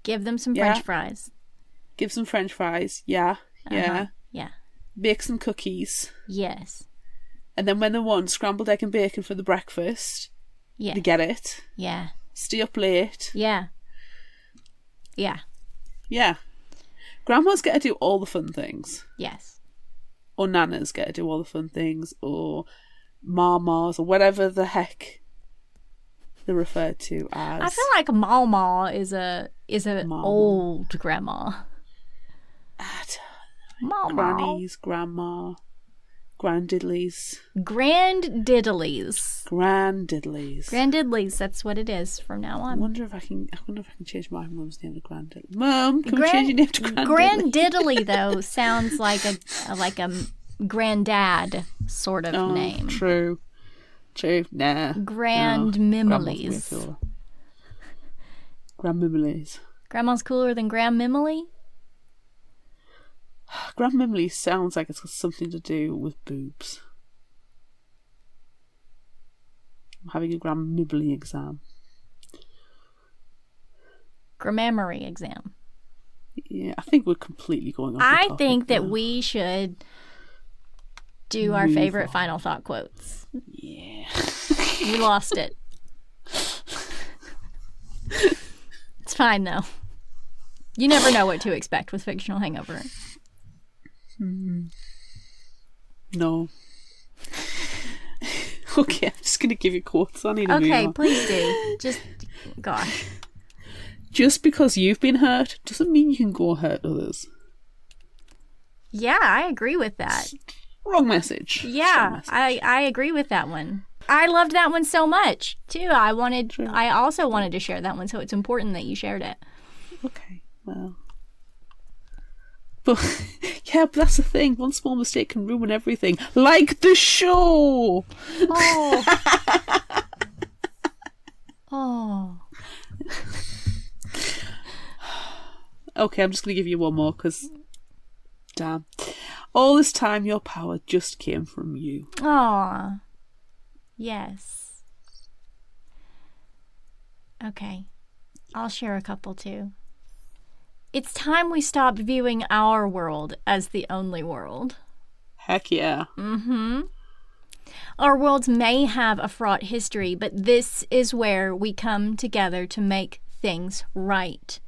Give them some Yeah. French fries. gives them French fries, yeah, Uh-huh. Yeah. makes them cookies, Yes. and then when they want scrambled egg and bacon for the breakfast, Yeah. they get it. Yeah. Stay up late. Yeah. Yeah. Yeah. Grandmas get to do all the fun things. Yes. Or nanas get to do all the fun things. Or mamas, or whatever the heck they're referred to as. I feel like Mama is a Mama. old grandma. Mama. Grannies, grandma, granddiddlies. Granddiddlies. Granddiddlies. Granddiddlies, that's what it is from now I on. wonder if I can change my mum's name to Granddiddly. Mum, can we change your name to Granddiddly? Grandiddly, though, sounds like a granddad sort of name. True. Nah. Grandmimilies. Grandmimilies. Grandma's cooler than Grandmimily? Grandmimily sounds like it's got something to do with boobs. I'm having a grandmimily exam. Grammary exam. Yeah, I think we're completely going off the I topic think that now. we should do our Move favorite on. final thought quotes. Yeah. We lost it. It's fine, though. You never know what to expect with Fictional Hangover. No. Okay, I'm just going to give you quotes. I need to move Okay, on. please do. Just, gosh. Just because you've been hurt doesn't mean you can go hurt others. Yeah, I agree with that. Wrong message. Strong Yeah, message. I agree with that one. I loved that one so much, too. I also wanted to share that one, so it's important that you shared it. Okay, well. But, yeah, but that's the thing. One small mistake can ruin everything. Like the show! Oh. Oh. Okay, I'm just going to give you one more, because, damn. All this time, your power just came from you. Aw. Yes. Okay. I'll share a couple too. It's time we stopped viewing our world as the only world. Heck yeah. Mm-hmm. Our worlds may have a fraught history, but this is where we come together to make things right.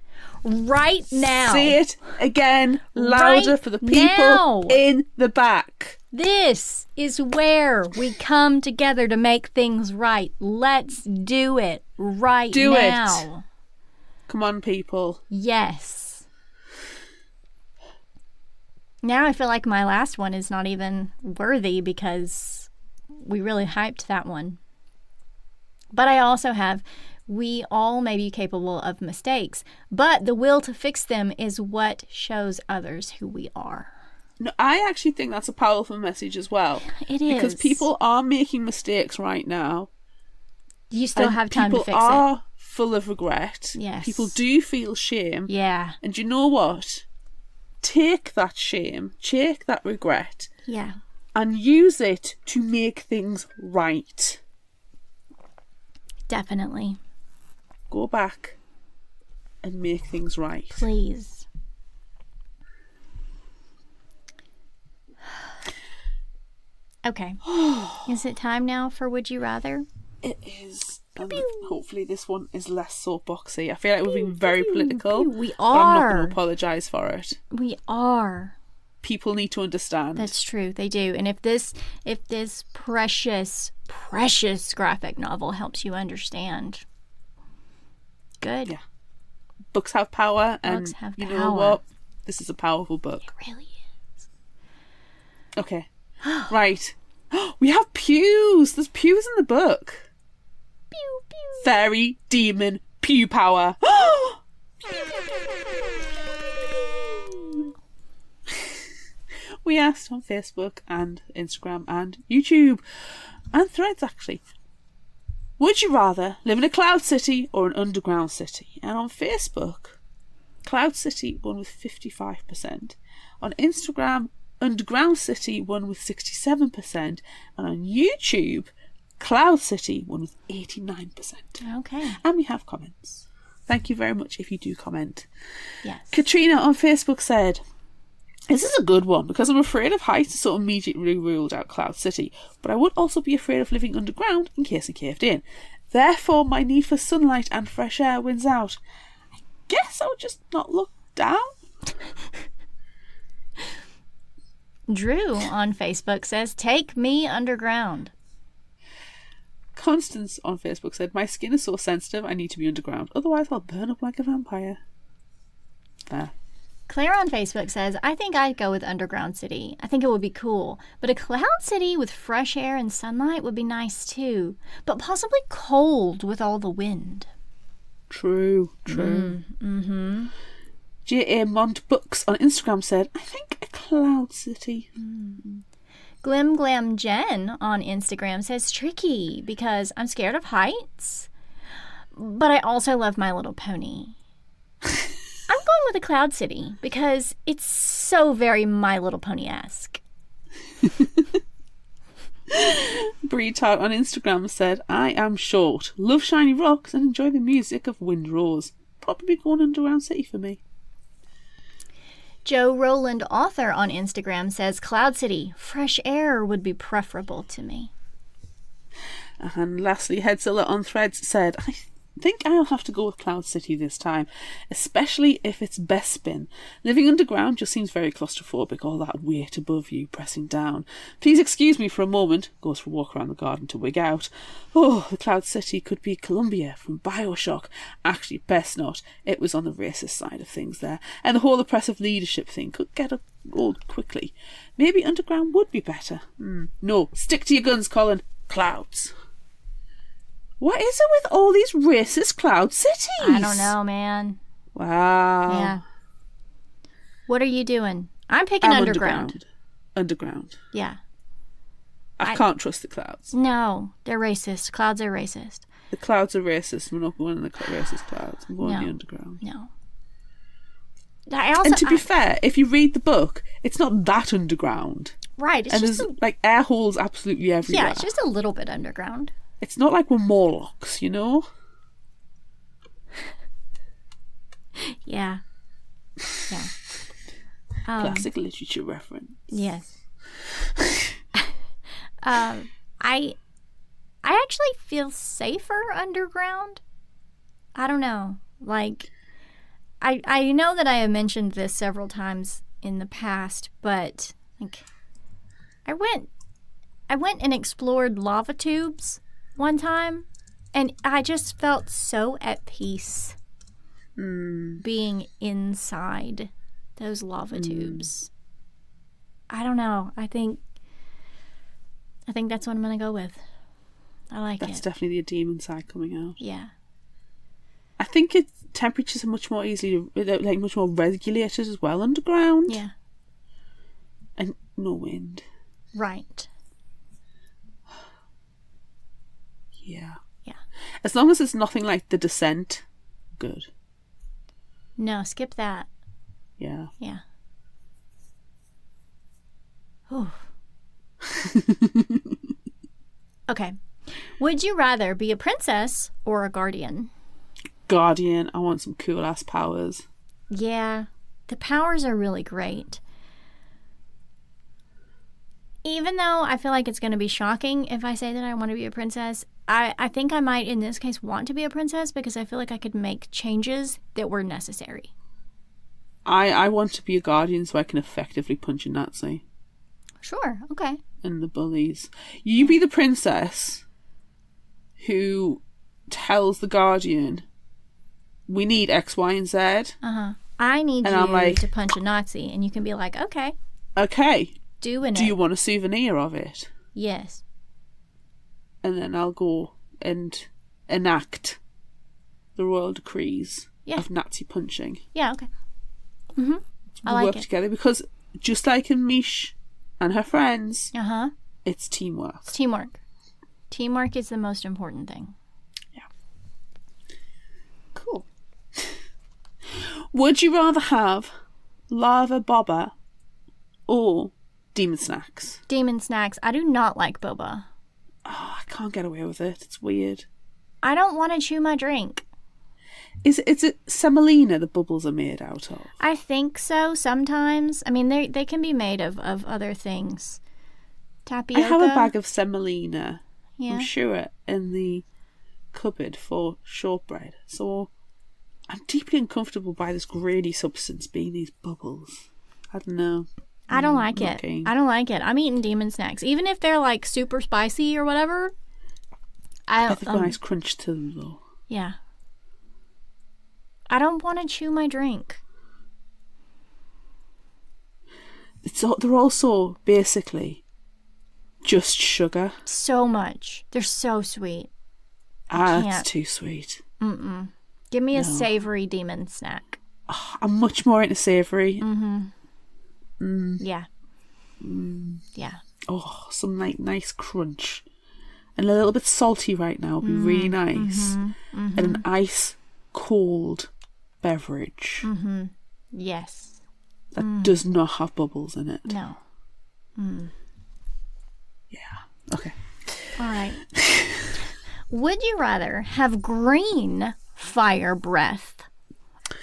Right now. Say it again, louder Right for the people now. in the back. This is where we come together to make things right. Let's do it right Do it. now. Come on, people. Yes. Now I feel like my last one is not even worthy because we really hyped that one. But I also have, we all may be capable of mistakes, but the will to fix them is what shows others who we are. No, I actually think that's a powerful message as well. It is. Because people are making mistakes right now. You still and have time to fix people are full of regret. Yes. People do feel shame. it. Yeah. And you know what? Take that shame, take that regret, Yeah. and use it to make things right. Definitely. Go back and make things right. Please. Okay. Is it time now for Would You Rather? It is. Hopefully this one is less soapboxy. I feel like we've been very political. We But I'm not going are. to apologise for it. We are. People need to understand. That's true. They do. And if this precious, precious graphic novel helps you understand. Good. Yeah. Books have power, and Books have you know power. what? This is a powerful book. It really is. Okay. Right. We have pews. There's pews in the book. Pew, pew. Fairy, demon, pew power. We asked on Facebook and Instagram and YouTube and Threads, actually, would you rather live in a cloud city or an underground city? And on Facebook, cloud city won with 55%. On Instagram, underground city won with 67%. And on YouTube, cloud city won with 89%. Okay. And we have comments. Thank you very much if you do comment. Yes. Katrina on Facebook said, this is a good one because I'm afraid of heights, so immediately ruled out Cloud City, but I would also be afraid of living underground in case I caved in. Therefore, my need for sunlight and fresh air wins out. I guess I would just not look down. Drew on Facebook says, take me underground. Constance on Facebook said, my skin is so sensitive I need to be underground, otherwise I'll burn up like a vampire. Claire on Facebook says, I think I'd go with underground city. I think it would be cool. But a cloud city with fresh air and sunlight would be nice too. But possibly cold with all the wind. True. Mm-hmm. J.A. Mont Books on Instagram said, I think a cloud city. Glim Glam Jen on Instagram says, tricky because I'm scared of heights. But I also love My Little Pony. I'm going with a cloud city because it's so very My Little Pony-esque. Bree Tart on Instagram said, I am short, love shiny rocks and enjoy the music of Windrose. Probably going underground city for me. Joe Rowland Author on Instagram says, cloud city, fresh air would be preferable to me. And lastly, Headzilla on Threads said, I think I'll have to go with Cloud City this time, especially if it's Bespin. Living underground just seems very claustrophobic, all that weight above you pressing down. Please excuse me for a moment. Goes for a walk around the garden to wig out. Oh, the Cloud City could be Columbia from BioShock. Actually, best not. It was on the racist side of things there, and the whole oppressive leadership thing could get old quickly. Maybe underground would be better. No, stick to your guns, Colin. Clouds. What is it with all these racist cloud cities? I don't know, man. Wow. Yeah. What are you doing? I'm picking underground. Underground. Yeah. I can't trust the clouds. No, they're racist. Clouds are racist. The clouds are racist. We're not going in the racist clouds. I'm going in the underground. No. And to be fair, if you read the book, it's not that underground. Right. It's and just there's like air holes absolutely everywhere. Yeah, it's just a little bit underground. It's not like we're Morlocks, you know? Yeah. Yeah. Classic literature reference. Yes. I actually feel safer underground. I don't know. Like, I know that I have mentioned this several times in the past, but like, I went and explored lava tubes one time, and I just felt so at peace being inside those lava tubes. I don't know. I think that's what I'm gonna go with. I like it. That's definitely the demon side coming out. Yeah. I think temperatures are much more much more regulated as well underground. Yeah. And no wind. Right. Yeah. Yeah. As long as it's nothing like The Descent, good. No, skip that. Yeah. Yeah. Whew. Okay. Would you rather be a princess or a guardian? Guardian. I want some cool ass powers. Yeah. The powers are really great. Even though I feel like it's going to be shocking if I say that I want to be a princess, I think I might, in this case, want to be a princess because I feel like I could make changes that were necessary. I want to be a guardian so I can effectively punch a Nazi. Sure, okay. And the bullies. You be the princess who tells the Guardian, we need X, Y, and Z. I need And you I'm like, to punch a Nazi. And you can be like, okay. Do you want a souvenir of it? Yes. And then I'll go and enact the royal decrees of Nazi punching. Yeah, okay. Mm-hmm. I like work together because just like in Mish and her friends, it's teamwork. It's teamwork. Teamwork is the most important thing. Yeah. Cool. Would you rather have lava boba or demon snacks? Demon snacks. I do not like boba. Oh, I can't get away with it. It's weird. I don't want to chew my drink. Is it semolina the bubbles are made out of? I think so sometimes. I mean, they can be made of other things. Tapioca. I have a bag of semolina, yeah. I'm sure, in the cupboard for shortbread. So I'm deeply uncomfortable by this grainy substance being these bubbles. I don't know. I don't like it. I don't like it. I'm eating demon snacks. Even if they're like super spicy or whatever. I think a nice crunch to them though. Yeah. I don't want to chew my drink. They're also basically just sugar. So much. They're so sweet. That's too sweet. Give me a savory demon snack. Oh, I'm much more into savoury. Yeah. Yeah. Oh, some nice crunch. And a little bit salty right now would be really nice. And an ice cold beverage. Yes. That does not have bubbles in it. No. Yeah. Okay. All right. Would you rather have green fire breath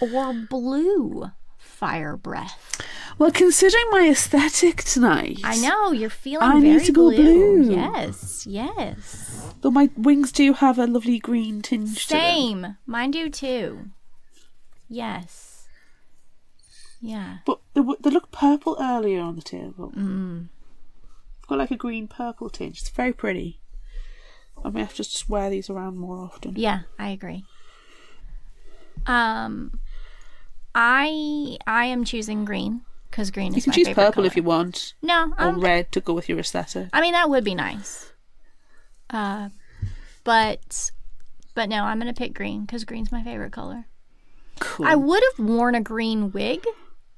or blue fire breath? Well, considering my aesthetic tonight, I know you're feeling I very need to go blue. Yes, yes. Though my wings do have a lovely green tinge to them. Same. Mine do too. Yes. Yeah. But they look purple earlier on the table. They've got like a green purple tinge. It's very pretty. I may have to just wear these around more often. Yeah, I agree. I am choosing green because green is my favorite color. You can choose purple if you want. No, or red to go with your aesthetic. I mean, that would be nice. But no, I'm gonna pick green because green's my favorite color. Cool. I would have worn a green wig,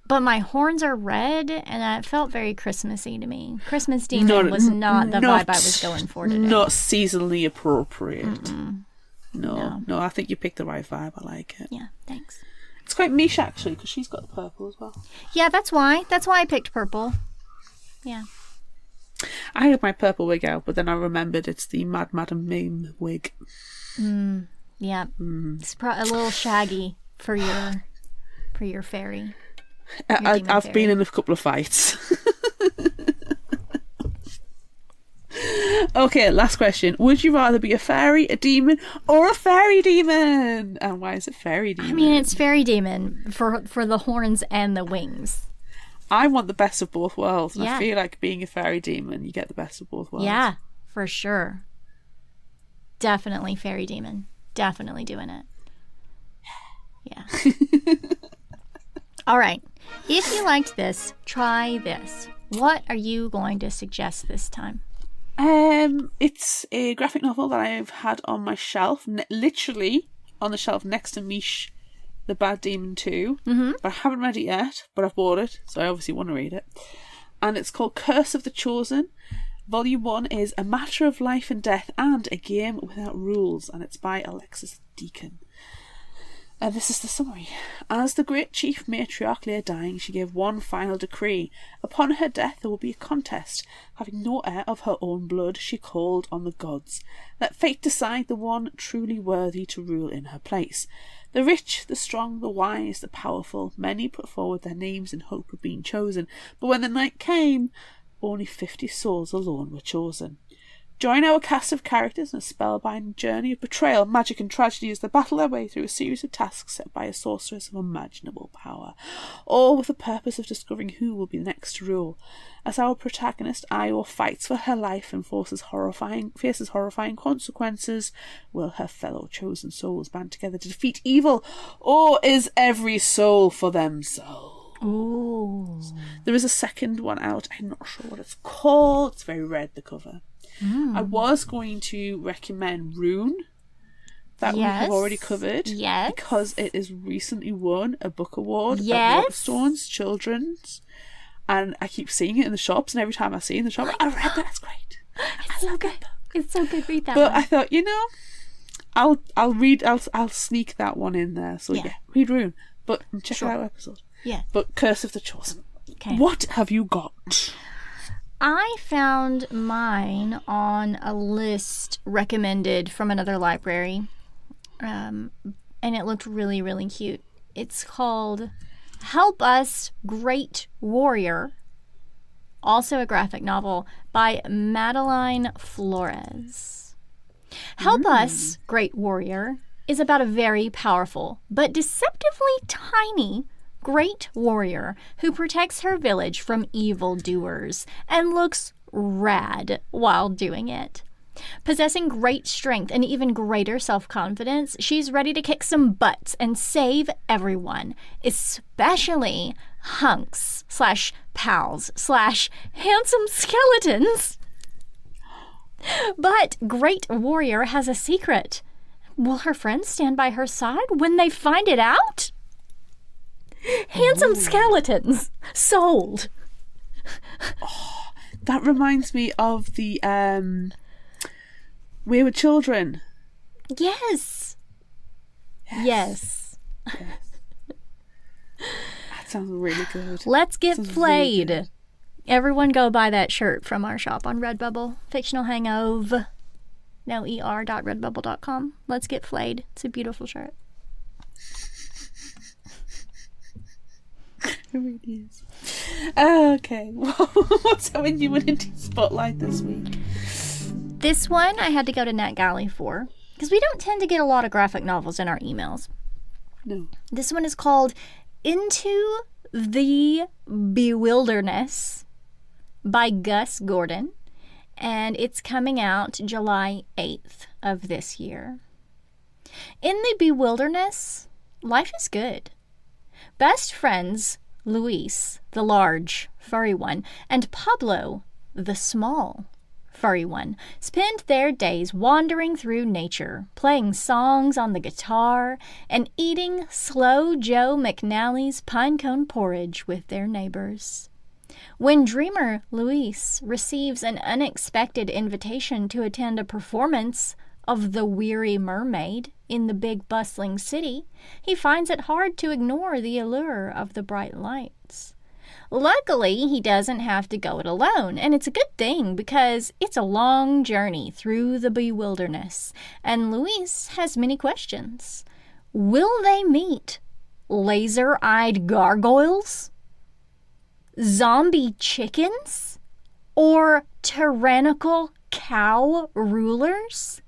but my horns are red, and it felt very Christmassy to me. Christmas Demon was not the vibe I was going for today. Not seasonally appropriate. No, I think you picked the right vibe. I like it. Yeah, thanks. It's quite Mish actually, because she's got the purple as well. Yeah, that's why. That's why I picked purple. Yeah. I had my purple wig out, but then I remembered it's the Mad Madam Mim wig. Yeah. It's a little shaggy for your fairy. I've been in a couple of fights. Okay, last question. Would you rather be a fairy, a demon, or a fairy demon? And why is it fairy demon? I mean, it's fairy demon for the horns and the wings. I want the best of both worlds. And Yeah. I feel like being a fairy demon, you get the best of both worlds. Yeah, for sure. Definitely fairy demon. Definitely doing it. Yeah. All right. If you liked this, try this. What are you going to suggest this time? It's a graphic novel that I've had on my shelf, literally on the shelf next to Meesh the Bad Demon 2. But I haven't read it yet, but I've bought it, so I obviously want to read it. And it's called Curse of the Chosen. Volume 1 is A Matter of Life and Death and A Game Without Rules, and it's by Alexis Deacon. This is the summary. As the great chief matriarch lay dying, she gave one final decree. Upon her death there will be a contest. Having no heir of her own blood, she called on the gods. Let fate decide the one truly worthy to rule in her place. The rich, the strong, the wise, the powerful, many put forward their names in hope of being chosen. But when the night came, only 50 souls alone were chosen. Join our cast of characters in a spellbinding journey of betrayal, magic and tragedy as they battle their way through a series of tasks set by a sorceress of unimaginable power, all with the purpose of discovering who will be the next to rule. As our protagonist, Io, fights for her life and faces horrifying consequences, will her fellow chosen souls band together to defeat evil, or is every soul for themselves? Ooh. There is a second one out. I'm not sure what it's called. It's very red, the cover. I was going to recommend Rune, that we have already covered. Yes. Because it has recently won a book award at Yes. Waterstones Children's. And I keep seeing it in the shops, and every time I see it in the shop, I read that. It's great. It's so good. It's so good. Read that But one. I thought, I'll sneak that one in there. So Yeah. read Rune. But check out our episode. Yeah. But Curse of the Chosen. Okay. What have you got? I found mine on a list recommended from another library, and it looked really, really cute. It's called Help Us, Great Warrior, also a graphic novel by Madeline Flores. Help Us, Great Warrior is about a very powerful but deceptively tiny great warrior who protects her village from evildoers and looks rad while doing it. Possessing great strength and even greater self-confidence, she's ready to kick some butts and save everyone, especially hunks / pals / handsome skeletons. But Great Warrior has a secret. Will her friends stand by her side when they find it out? Handsome skeletons. Sold. That reminds me of the Wayward Children. Yes. Yes. That sounds really good. Let's get Sounds flayed. really good. Everyone go buy that shirt from our shop on Redbubble. Fictional Hangover. No, er.redbubble.com. Let's get flayed. It's a beautiful shirt. It really is. Okay. What's our new and indie spotlight this week? This one I had to go to NetGalley for, because we don't tend to get a lot of graphic novels in our emails. No. This one is called Into the Bewilderness by Gus Gordon, and it's coming out July 8th of this year. In the Bewilderness, life is good. Best friends Luis, the large, furry one, and Pablo, the small, furry one, spend their days wandering through nature, playing songs on the guitar, and eating Slow Joe McNally's pinecone porridge with their neighbors. When dreamer Luis receives an unexpected invitation to attend a performance of The Weary Mermaid in the big bustling city, he finds it hard to ignore the allure of the bright lights. Luckily, he doesn't have to go it alone, and it's a good thing because it's a long journey through the bewilderness, and Luis has many questions. Will they meet laser-eyed gargoyles? Zombie chickens? Or tyrannical cow rulers?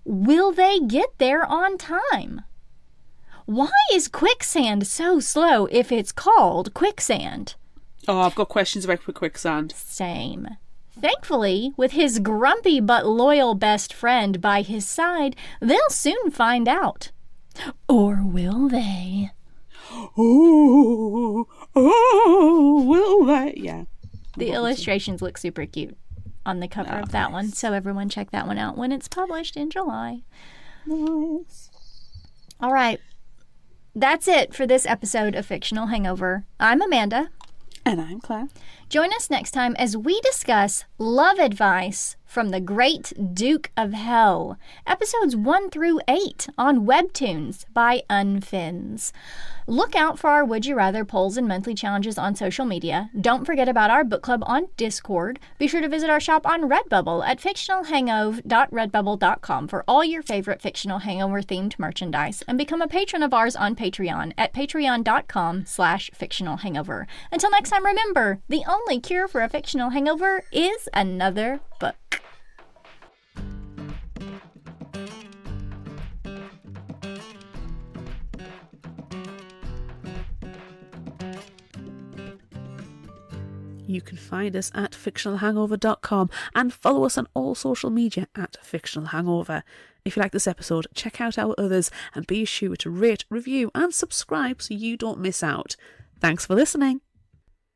Will they get there on time? Why is quicksand so slow if it's called quicksand? Oh, I've got questions about quicksand. Same. Thankfully, with his grumpy but loyal best friend by his side, they'll soon find out. Or will they? Oh, will they? Yeah. The illustrations look super cute on the cover of that one, so everyone check that one out when it's published in July. Nice. All right. That's it for this episode of Fictional Hangover. I'm Amanda. And I'm Claire. Join us next time as we discuss love advice from the Great Duke of Hell, episodes 1 through 8 on Webtoons by Unfins. Look out for our Would You Rather polls and monthly challenges on social media. Don't forget about our book club on Discord. Be sure to visit our shop on Redbubble at fictionalhangover.redbubble.com for all your favorite Fictional Hangover themed merchandise, and become a patron of ours on Patreon at patreon.com/fictionalhangover. Until next time, remember, the only cure for a fictional hangover is another book. you can find us at fictionalhangover.com and follow us on all social media at Fictional Hangover. If you like this episode, check out our others and be sure to rate, review and subscribe so you don't miss out. Thanks for listening.